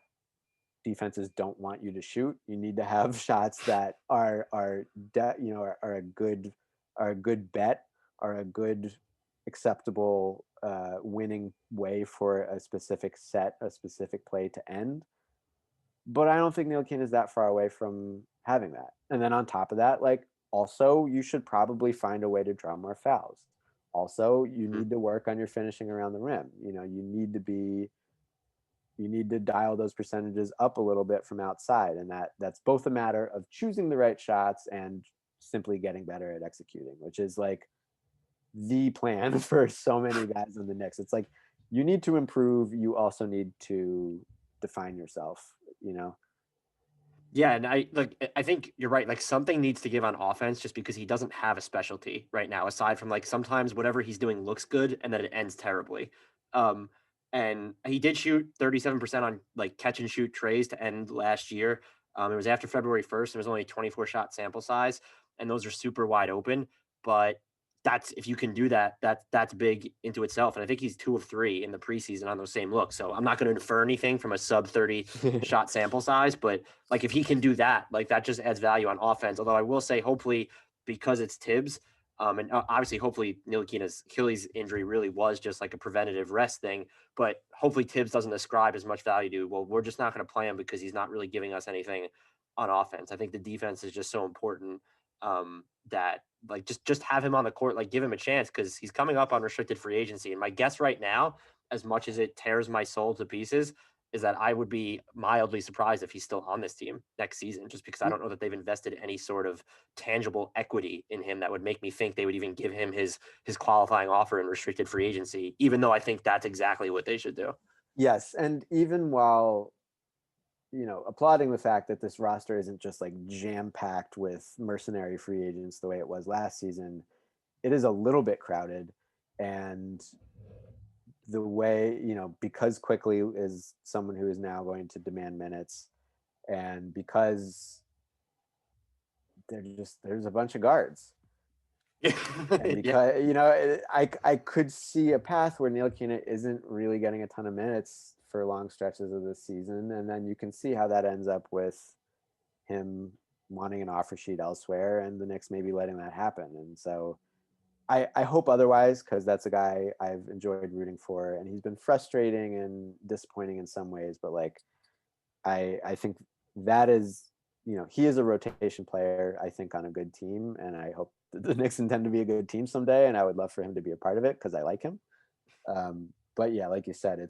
defenses don't want you to shoot. You need to have shots that are a good bet, are a good acceptable winning way for a specific set, a specific play to end. But I don't think Ntilikina is that far away from having that. And then on top of that, like, also you should probably find a way to draw more fouls. Also, you need to work on your finishing around the rim. You need to dial those percentages up a little bit from outside, and that's both a matter of choosing the right shots and simply getting better at executing, which is like the plan for so many guys on the Knicks. It's like you need to improve, you also need to define yourself. Yeah, and I think you're right. Like something needs to give on offense just because he doesn't have a specialty right now, aside from like sometimes whatever he's doing looks good and then it ends terribly. Um, and he did shoot 37% on like catch and shoot trays to end last year. It was after February 1st. It was only a 24 shot sample size, and those are super wide open. But that's if you can do that, that's big into itself. And I think he's 2 of 3 in the preseason on those same looks. So I'm not going to infer anything from a sub 30 shot sample size, but like if he can do that, like that just adds value on offense. Although I will say, hopefully, because it's Tibbs, and obviously, hopefully, Ntilikina's Achilles injury really was just like a preventative rest thing. But hopefully, Tibbs doesn't ascribe as much value to, well, we're just not going to play him because he's not really giving us anything on offense. I think the defense is just so important that like just have him on the court, like give him a chance because he's coming up on restricted free agency. And my guess right now, as much as it tears my soul to pieces, is that I would be mildly surprised if he's still on this team next season, just because I don't know that they've invested any sort of tangible equity in him that would make me think they would even give him his qualifying offer in restricted free agency, even though I think that's exactly what they should do. Yes, and even while applauding the fact that this roster isn't just like jam-packed with mercenary free agents the way it was last season, it is a little bit crowded. And the way, because Quickley is someone who is now going to demand minutes, and because there's a bunch of guards. And because I could see a path where Ntilikina isn't really getting a ton of minutes for long stretches of this season, and then you can see how that ends up with him wanting an offer sheet elsewhere, and the Knicks maybe letting that happen. And so I hope otherwise, because that's a guy I've enjoyed rooting for, and he's been frustrating and disappointing in some ways, but like I think that is, he is a rotation player, I think, on a good team, and I hope the Knicks intend to be a good team someday, and I would love for him to be a part of it because I like him. But yeah, like you said,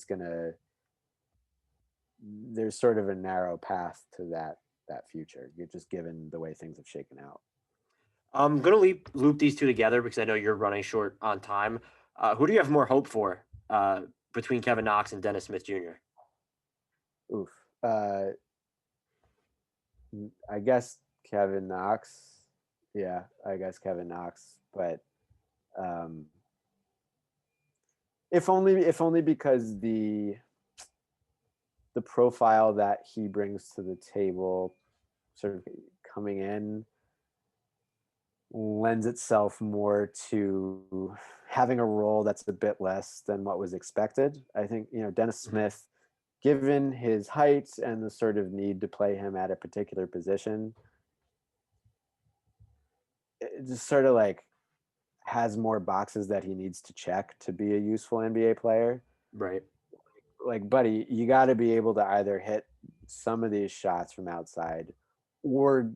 there's sort of a narrow path to that future. You're just given the way things have shaken out. I'm going to loop these two together because I know you're running short on time. Who do you have more hope for between Kevin Knox and Dennis Smith Jr.? Oof. I guess Kevin Knox. Yeah, I guess Kevin Knox. But if only because the profile that he brings to the table, sort of coming in, lends itself more to having a role that's a bit less than what was expected. I think, Dennis Smith, given his height and the sort of need to play him at a particular position, it just sort of like has more boxes that he needs to check to be a useful NBA player. Right. Like, buddy, you got to be able to either hit some of these shots from outside or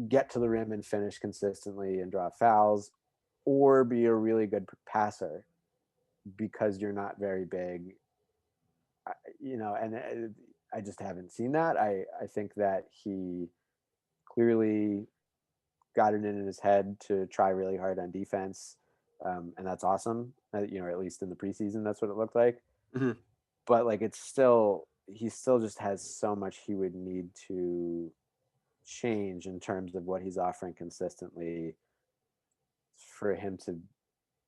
get to the rim and finish consistently and draw fouls, or be a really good passer because you're not very big, and I just haven't seen that. I think that he clearly got it in his head to try really hard on defense, and that's awesome. Or at least in the preseason, that's what it looked like. Mm-hmm. but like he still just has so much he would need to change in terms of what he's offering consistently for him to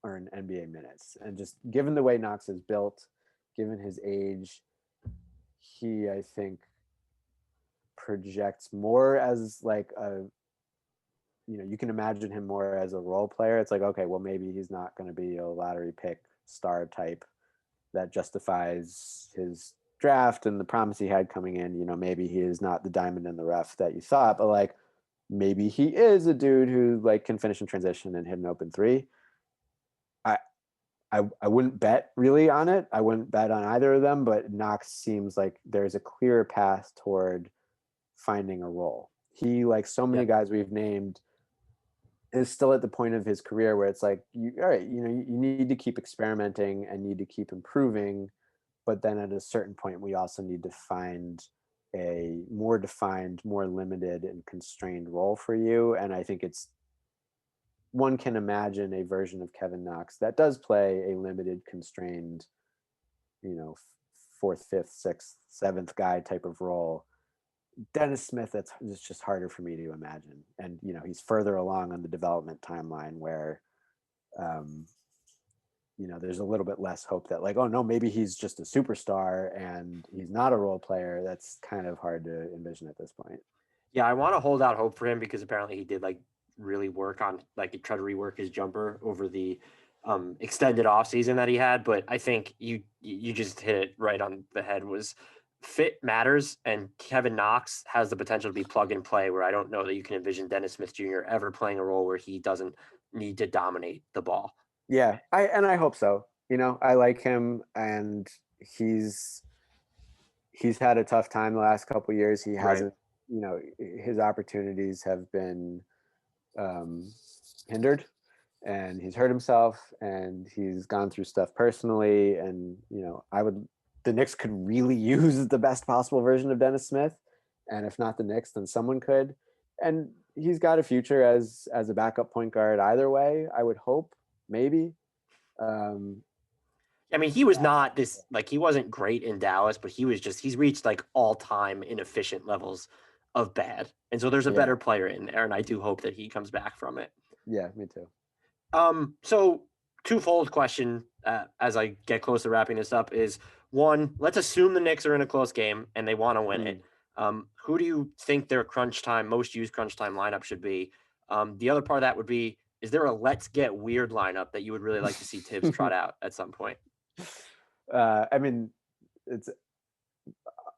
earn NBA minutes. And just given the way Knox is built, given his age, he, I think, projects more as like you can imagine him more as a role player. It's like, okay, well, maybe he's not going to be a lottery pick star type that justifies his draft and the promise he had coming in. Maybe he is not the diamond in the rough that you thought, but like maybe he is a dude who like can finish in transition and hit an open three. I wouldn't bet really on it. I wouldn't bet on either of them, but Knox seems like there's a clear path toward finding a role. He, like so many guys we've named, is still at the point of his career where it's like, all right, you need to keep experimenting and need to keep improving. But then at a certain point, we also need to find a more defined, more limited and constrained role for you. And I think one can imagine a version of Kevin Knox that does play a limited, constrained, fourth, fifth, sixth, seventh guy type of role. Dennis Smith, it's just harder for me to imagine. And, he's further along on the development timeline where, there's a little bit less hope that like, oh no, maybe he's just a superstar and he's not a role player. That's kind of hard to envision at this point. Yeah, I want to hold out hope for him because apparently he did like really work on like try to rework his jumper over the extended off season that he had. But I think you just hit it right on the head. Was fit matters, and Kevin Knox has the potential to be plug and play, where I don't know that you can envision Dennis Smith Jr. ever playing a role where he doesn't need to dominate the ball. Yeah, I hope so. I like him, and he's had a tough time the last couple of years. He hasn't, his opportunities have been hindered, and he's hurt himself, and he's gone through stuff personally. And the Knicks could really use the best possible version of Dennis Smith, and if not the Knicks, then someone could. And he's got a future as a backup point guard either way, I would hope. Maybe. I mean, he was not this, like, he wasn't great in Dallas, but he's reached like all-time inefficient levels of bad. And so there's a better player in there, and I do hope that he comes back from it. Yeah, me too. So twofold question as I get close to wrapping this up is, one, let's assume the Knicks are in a close game and they want to win it. Who do you think their most used crunch time lineup should be? The other part of that would be, is there a let's get weird lineup that you would really like to see Tibbs trot out at some point? I mean,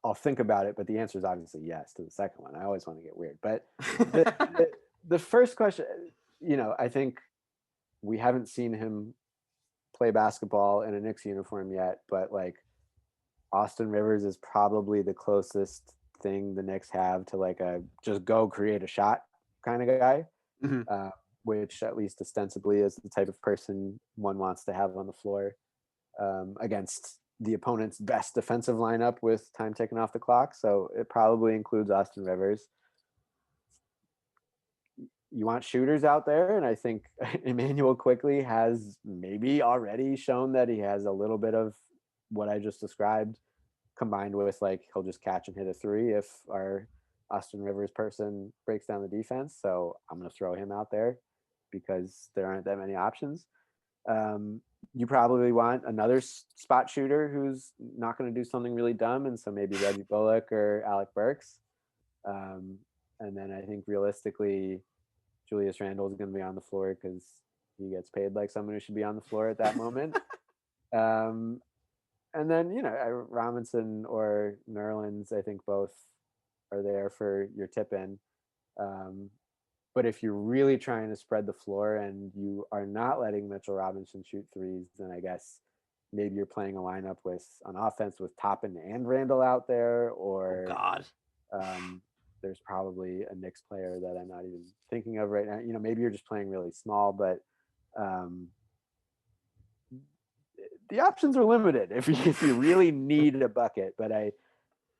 I'll think about it, but the answer is obviously yes to the second one. I always want to get weird. But the first question, I think we haven't seen him play basketball in a Knicks uniform yet, but like Austin Rivers is probably the closest thing the Knicks have to like a just go create a shot kind of guy. Mm-hmm. Which at least ostensibly is the type of person one wants to have on the floor against the opponent's best defensive lineup with time taken off the clock. So it probably includes Austin Rivers. You want shooters out there, and I think Immanuel Quickley has maybe already shown that he has a little bit of what I just described, combined with like he'll just catch and hit a three if our Austin Rivers person breaks down the defense. So I'm going to throw him out there because there aren't that many options. You probably want another spot shooter who's not going to do something really dumb. And so maybe Reggie Bullock or Alec Burks. And then I think realistically, Julius Randle is going to be on the floor because he gets paid like someone who should be on the floor at that moment. And then, Robinson or Nerlens, I think both are there for your tip-in. But if you're really trying to spread the floor and you are not letting Mitchell Robinson shoot threes, then I guess maybe you're playing a lineup on offense with Toppin and Randle out there, or there's probably a Knicks player that I'm not even thinking of right now. Maybe you're just playing really small, but the options are limited if you really need a bucket. But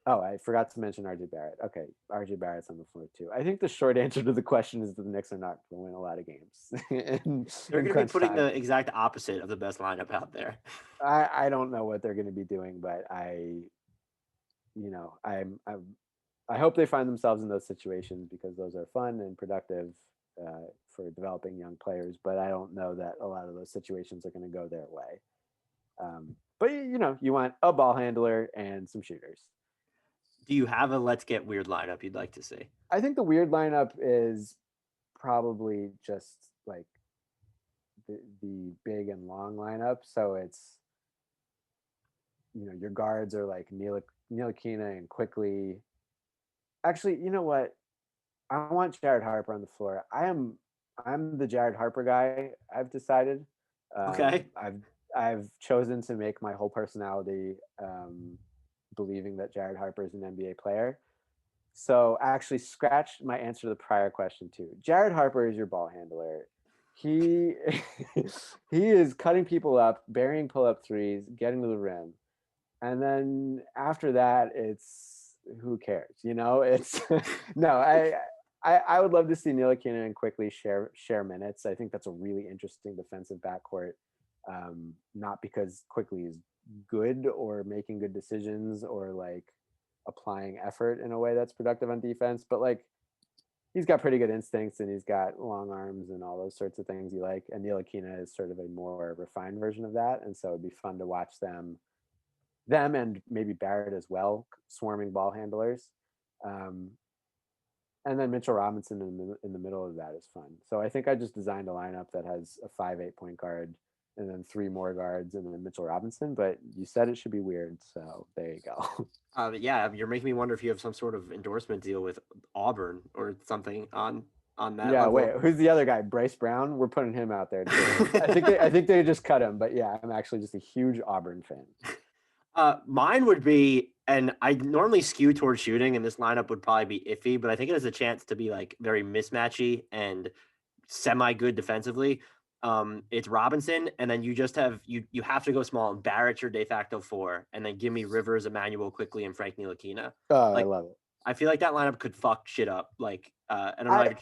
Oh, I forgot to mention RJ Barrett. Okay, RJ Barrett's on the floor too. I think the short answer to the question is that the Knicks are not going to win a lot of games They're in going to be crunch putting time. the exact opposite of the best lineup out there. I don't know what they're going to be doing, but I hope they find themselves in those situations because those are fun and productive for developing young players. But I don't know that a lot of those situations are going to go their way. But you want a ball handler and some shooters. Do you have a let's get weird lineup you'd like to see? I think the weird lineup is probably just like the big and long lineup. So it's your guards are like Ntilikina and Quickley. Actually, you know what? I want Jared Harper on the floor. I'm the Jared Harper guy. I've decided. Okay. I've chosen to make my whole personality believing that Jared Harper is an NBA player. So actually, scratch my answer to the prior question too. Jared Harper is your ball handler. He he is cutting people up, burying pull-up threes, getting to the rim, and then after that, it's who cares? It's no. I would love to see Ntilikina and Quickley share minutes. I think that's a really interesting defensive backcourt. Not because Quickley is good or making good decisions or like applying effort in a way that's productive on defense, but like he's got pretty good instincts and he's got long arms and all those sorts of things you like. And Ntilikina is sort of a more refined version of that, and so it'd be fun to watch them and maybe Barrett as well, swarming ball handlers. And then Mitchell Robinson in the middle of that is fun. So I think I just designed a lineup that has a 5'8" point guard and then 3 more guards and then Mitchell Robinson. But you said it should be weird, so there you go. Yeah, you're making me wonder if you have some sort of endorsement deal with Auburn or something on that. Yeah, level. wait, who's the other guy? Bryce Brown? We're putting him out there too. I think they just cut him, but yeah, I'm actually just a huge Auburn fan. Mine would be, and I normally skew towards shooting, and this lineup would probably be iffy, but I think it has a chance to be like very mismatchy and semi-good defensively. It's Robinson, and then you just have you have to go small, and Barrett's your de facto 4, and then give me Rivers, Immanuel Quickley, and Frank Ntilikina. Oh, like, I love it. I feel like that lineup could fuck shit up. Like, and I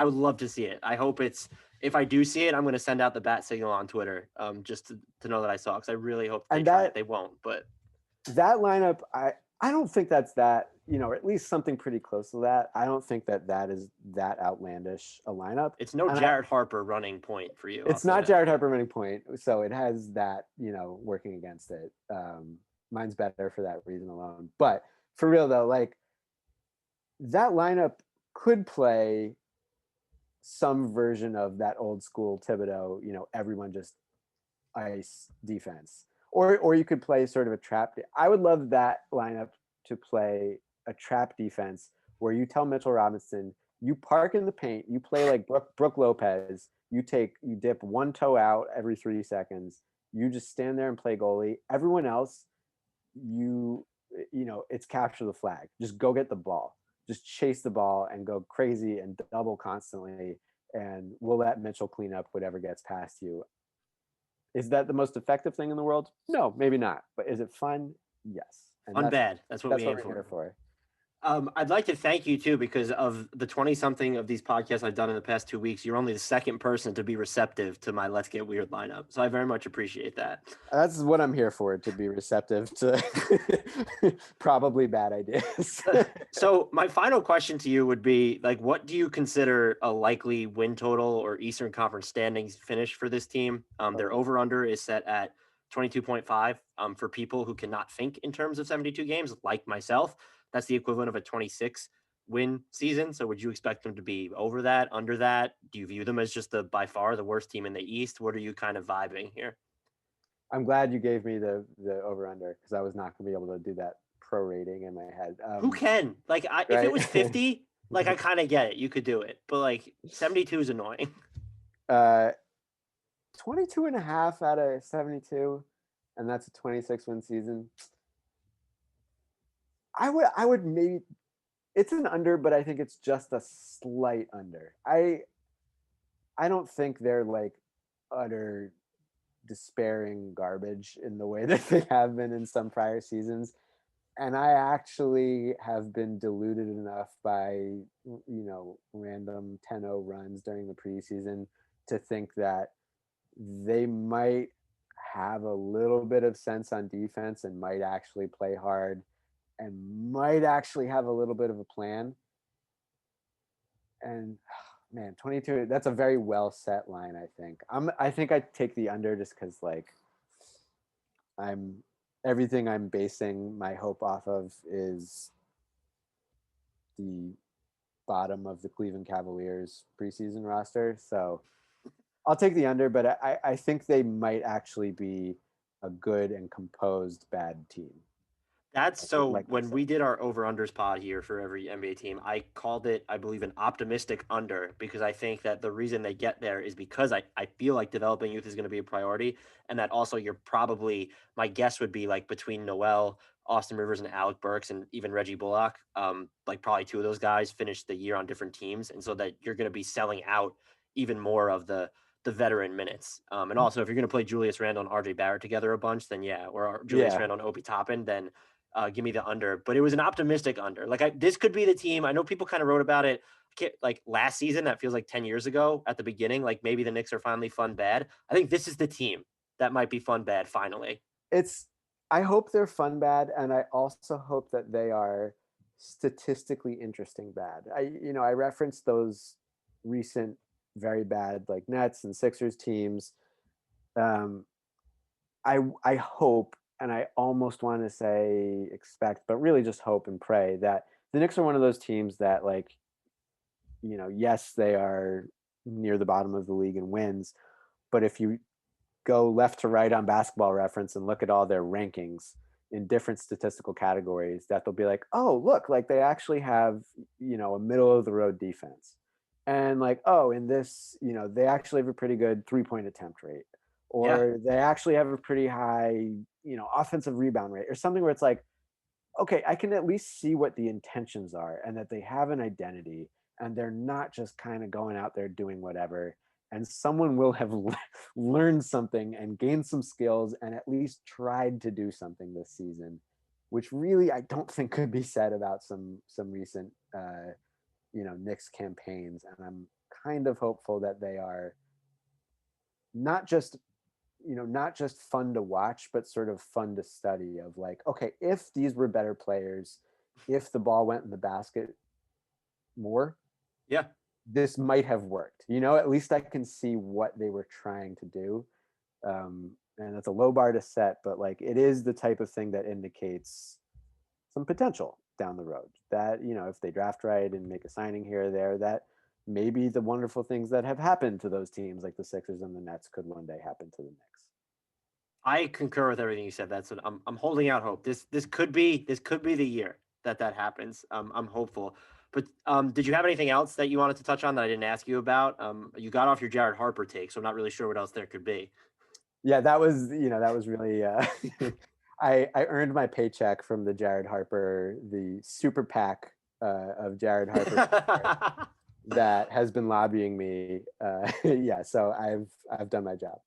would love to see it. I hope if I do see it, I'm going to send out the bat signal on Twitter, just to know that I saw, because I really hope they try it. They won't, but that lineup, I don't think that's that, or at least something pretty close to that. I don't think that is that outlandish a lineup. It's no Jared Harper running point for you. It's not Jared Harper running point, so it has that, working against it. Mine's better for that reason alone. But for real though, like that lineup could play some version of that old school Thibodeau, everyone just ice defense. Or you could play sort of a trap. I would love that lineup to play a trap defense where you tell Mitchell Robinson, you park in the paint, you play like Brooke Lopez, you dip one toe out every 3 seconds, you just stand there and play goalie. Everyone else, it's capture the flag. Just go get the ball. Just chase the ball and go crazy and double constantly, and we'll let Mitchell clean up whatever gets past you. Is that the most effective thing in the world? No, maybe not. But is it fun? Yes. And bad. That's what we aim for. I'd like to thank you too, because of the 20-something of these podcasts I've done in the past 2 weeks, you're only the second person to be receptive to my Let's Get Weird lineup. So I very much appreciate that. That's what I'm here for, to be receptive to probably bad ideas. So my final question to you would be, like, what do you consider a likely win total or Eastern Conference standings finish for this team? Their over-under is set at 22.5. For people who cannot think in terms of 72 games, like myself, that's the equivalent of a 26 win season. So would you expect them to be over that, under that? Do you view them as just by far the worst team in the East? What are you kind of vibing here? I'm glad you gave me the over under, because I was not going to be able to do that pro rating in my head. Who can? Like, if it was 50, like, I kind of get it. You could do it. But like 72 is annoying. 22 and a half out of 72, and that's a 26 win season. I would maybe, it's an under, but I think it's just a slight under. I don't think they're like utter despairing garbage in the way that they have been in some prior seasons. And I actually have been deluded enough by, random 10-0 runs during the preseason to think that they might have a little bit of sense on defense and might actually play hard and might actually have a little bit of a plan. And man, 22, that's a very well set line, I think. I think I take the under just because everything I'm basing my hope off of is the bottom of the Cleveland Cavaliers preseason roster. So I'll take the under, but I think they might actually be a good and composed bad team. That's so when we did our over-unders pod here for every NBA team, I called it, I believe, an optimistic under, because I think that the reason they get there is because I feel like developing youth is going to be a priority, and that also my guess would be like between Noel, Austin Rivers, and Alec Burks, and even Reggie Bullock, like probably two of those guys finished the year on different teams, and so that you're going to be selling out even more of the veteran minutes. And also, if you're going to play Julius Randle and RJ Barrett together a bunch, then or Julius Randle and Obi Toppin, then give me the under. But it was an optimistic under. This could be the team. I know people kind of wrote about it like last season. That feels like 10 years ago at the beginning. Like maybe the Knicks are finally fun bad. I think this is the team that might be fun bad finally. I hope they're fun bad, and I also hope that they are statistically interesting bad. I referenced those recent very bad like Nets and Sixers teams. I hope, and I almost want to say expect, but really just hope and pray that the Knicks are one of those teams that, yes, they are near the bottom of the league in wins, but if you go left to right on Basketball Reference and look at all their rankings in different statistical categories, that they'll be like, oh, look, like they actually have, a middle of the road defense. And in this, they actually have a pretty good 3-point attempt rate, or they actually have a pretty high, offensive rebound rate, or something where it's like, okay, I can at least see what the intentions are and that they have an identity and they're not just kind of going out there doing whatever. And someone will have learned something and gained some skills and at least tried to do something this season, which really I don't think could be said about some recent, Knicks campaigns. And I'm kind of hopeful that they are not just fun to watch, but sort of fun to study of like, okay, if these were better players, if the ball went in the basket more, this might have worked. At least I can see what they were trying to do. And it's a low bar to set, but it is the type of thing that indicates some potential down the road that, if they draft right and make a signing here or there, that maybe the wonderful things that have happened to those teams like the Sixers and the Nets could one day happen to the Knicks. I concur with everything you said. That's what I'm holding out hope. This could be the year that happens. I'm hopeful. But did you have anything else that you wanted to touch on that I didn't ask you about? You got off your Jared Harper take, so I'm not really sure what else there could be. Yeah, that was really I earned my paycheck from the Jared Harper, the super PAC of Jared Harper that has been lobbying me. So I've done my job.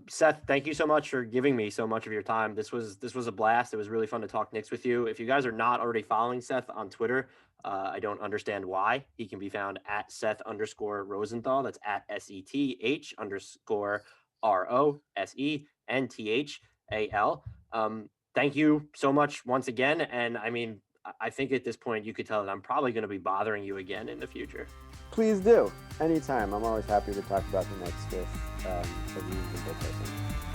Seth, thank you so much for giving me so much of your time. This was a blast. It was really fun to talk Knicks with you. If you guys are not already following Seth on Twitter, I don't understand why. He can be found at Seth_Rosenthal. That's at SETH_ROSENTHAL. Thank you so much once again. And I mean, I think at this point you could tell that I'm probably going to be bothering you again in the future. Please do. Anytime. I'm always happy to talk about the Knicks with a reasonable person.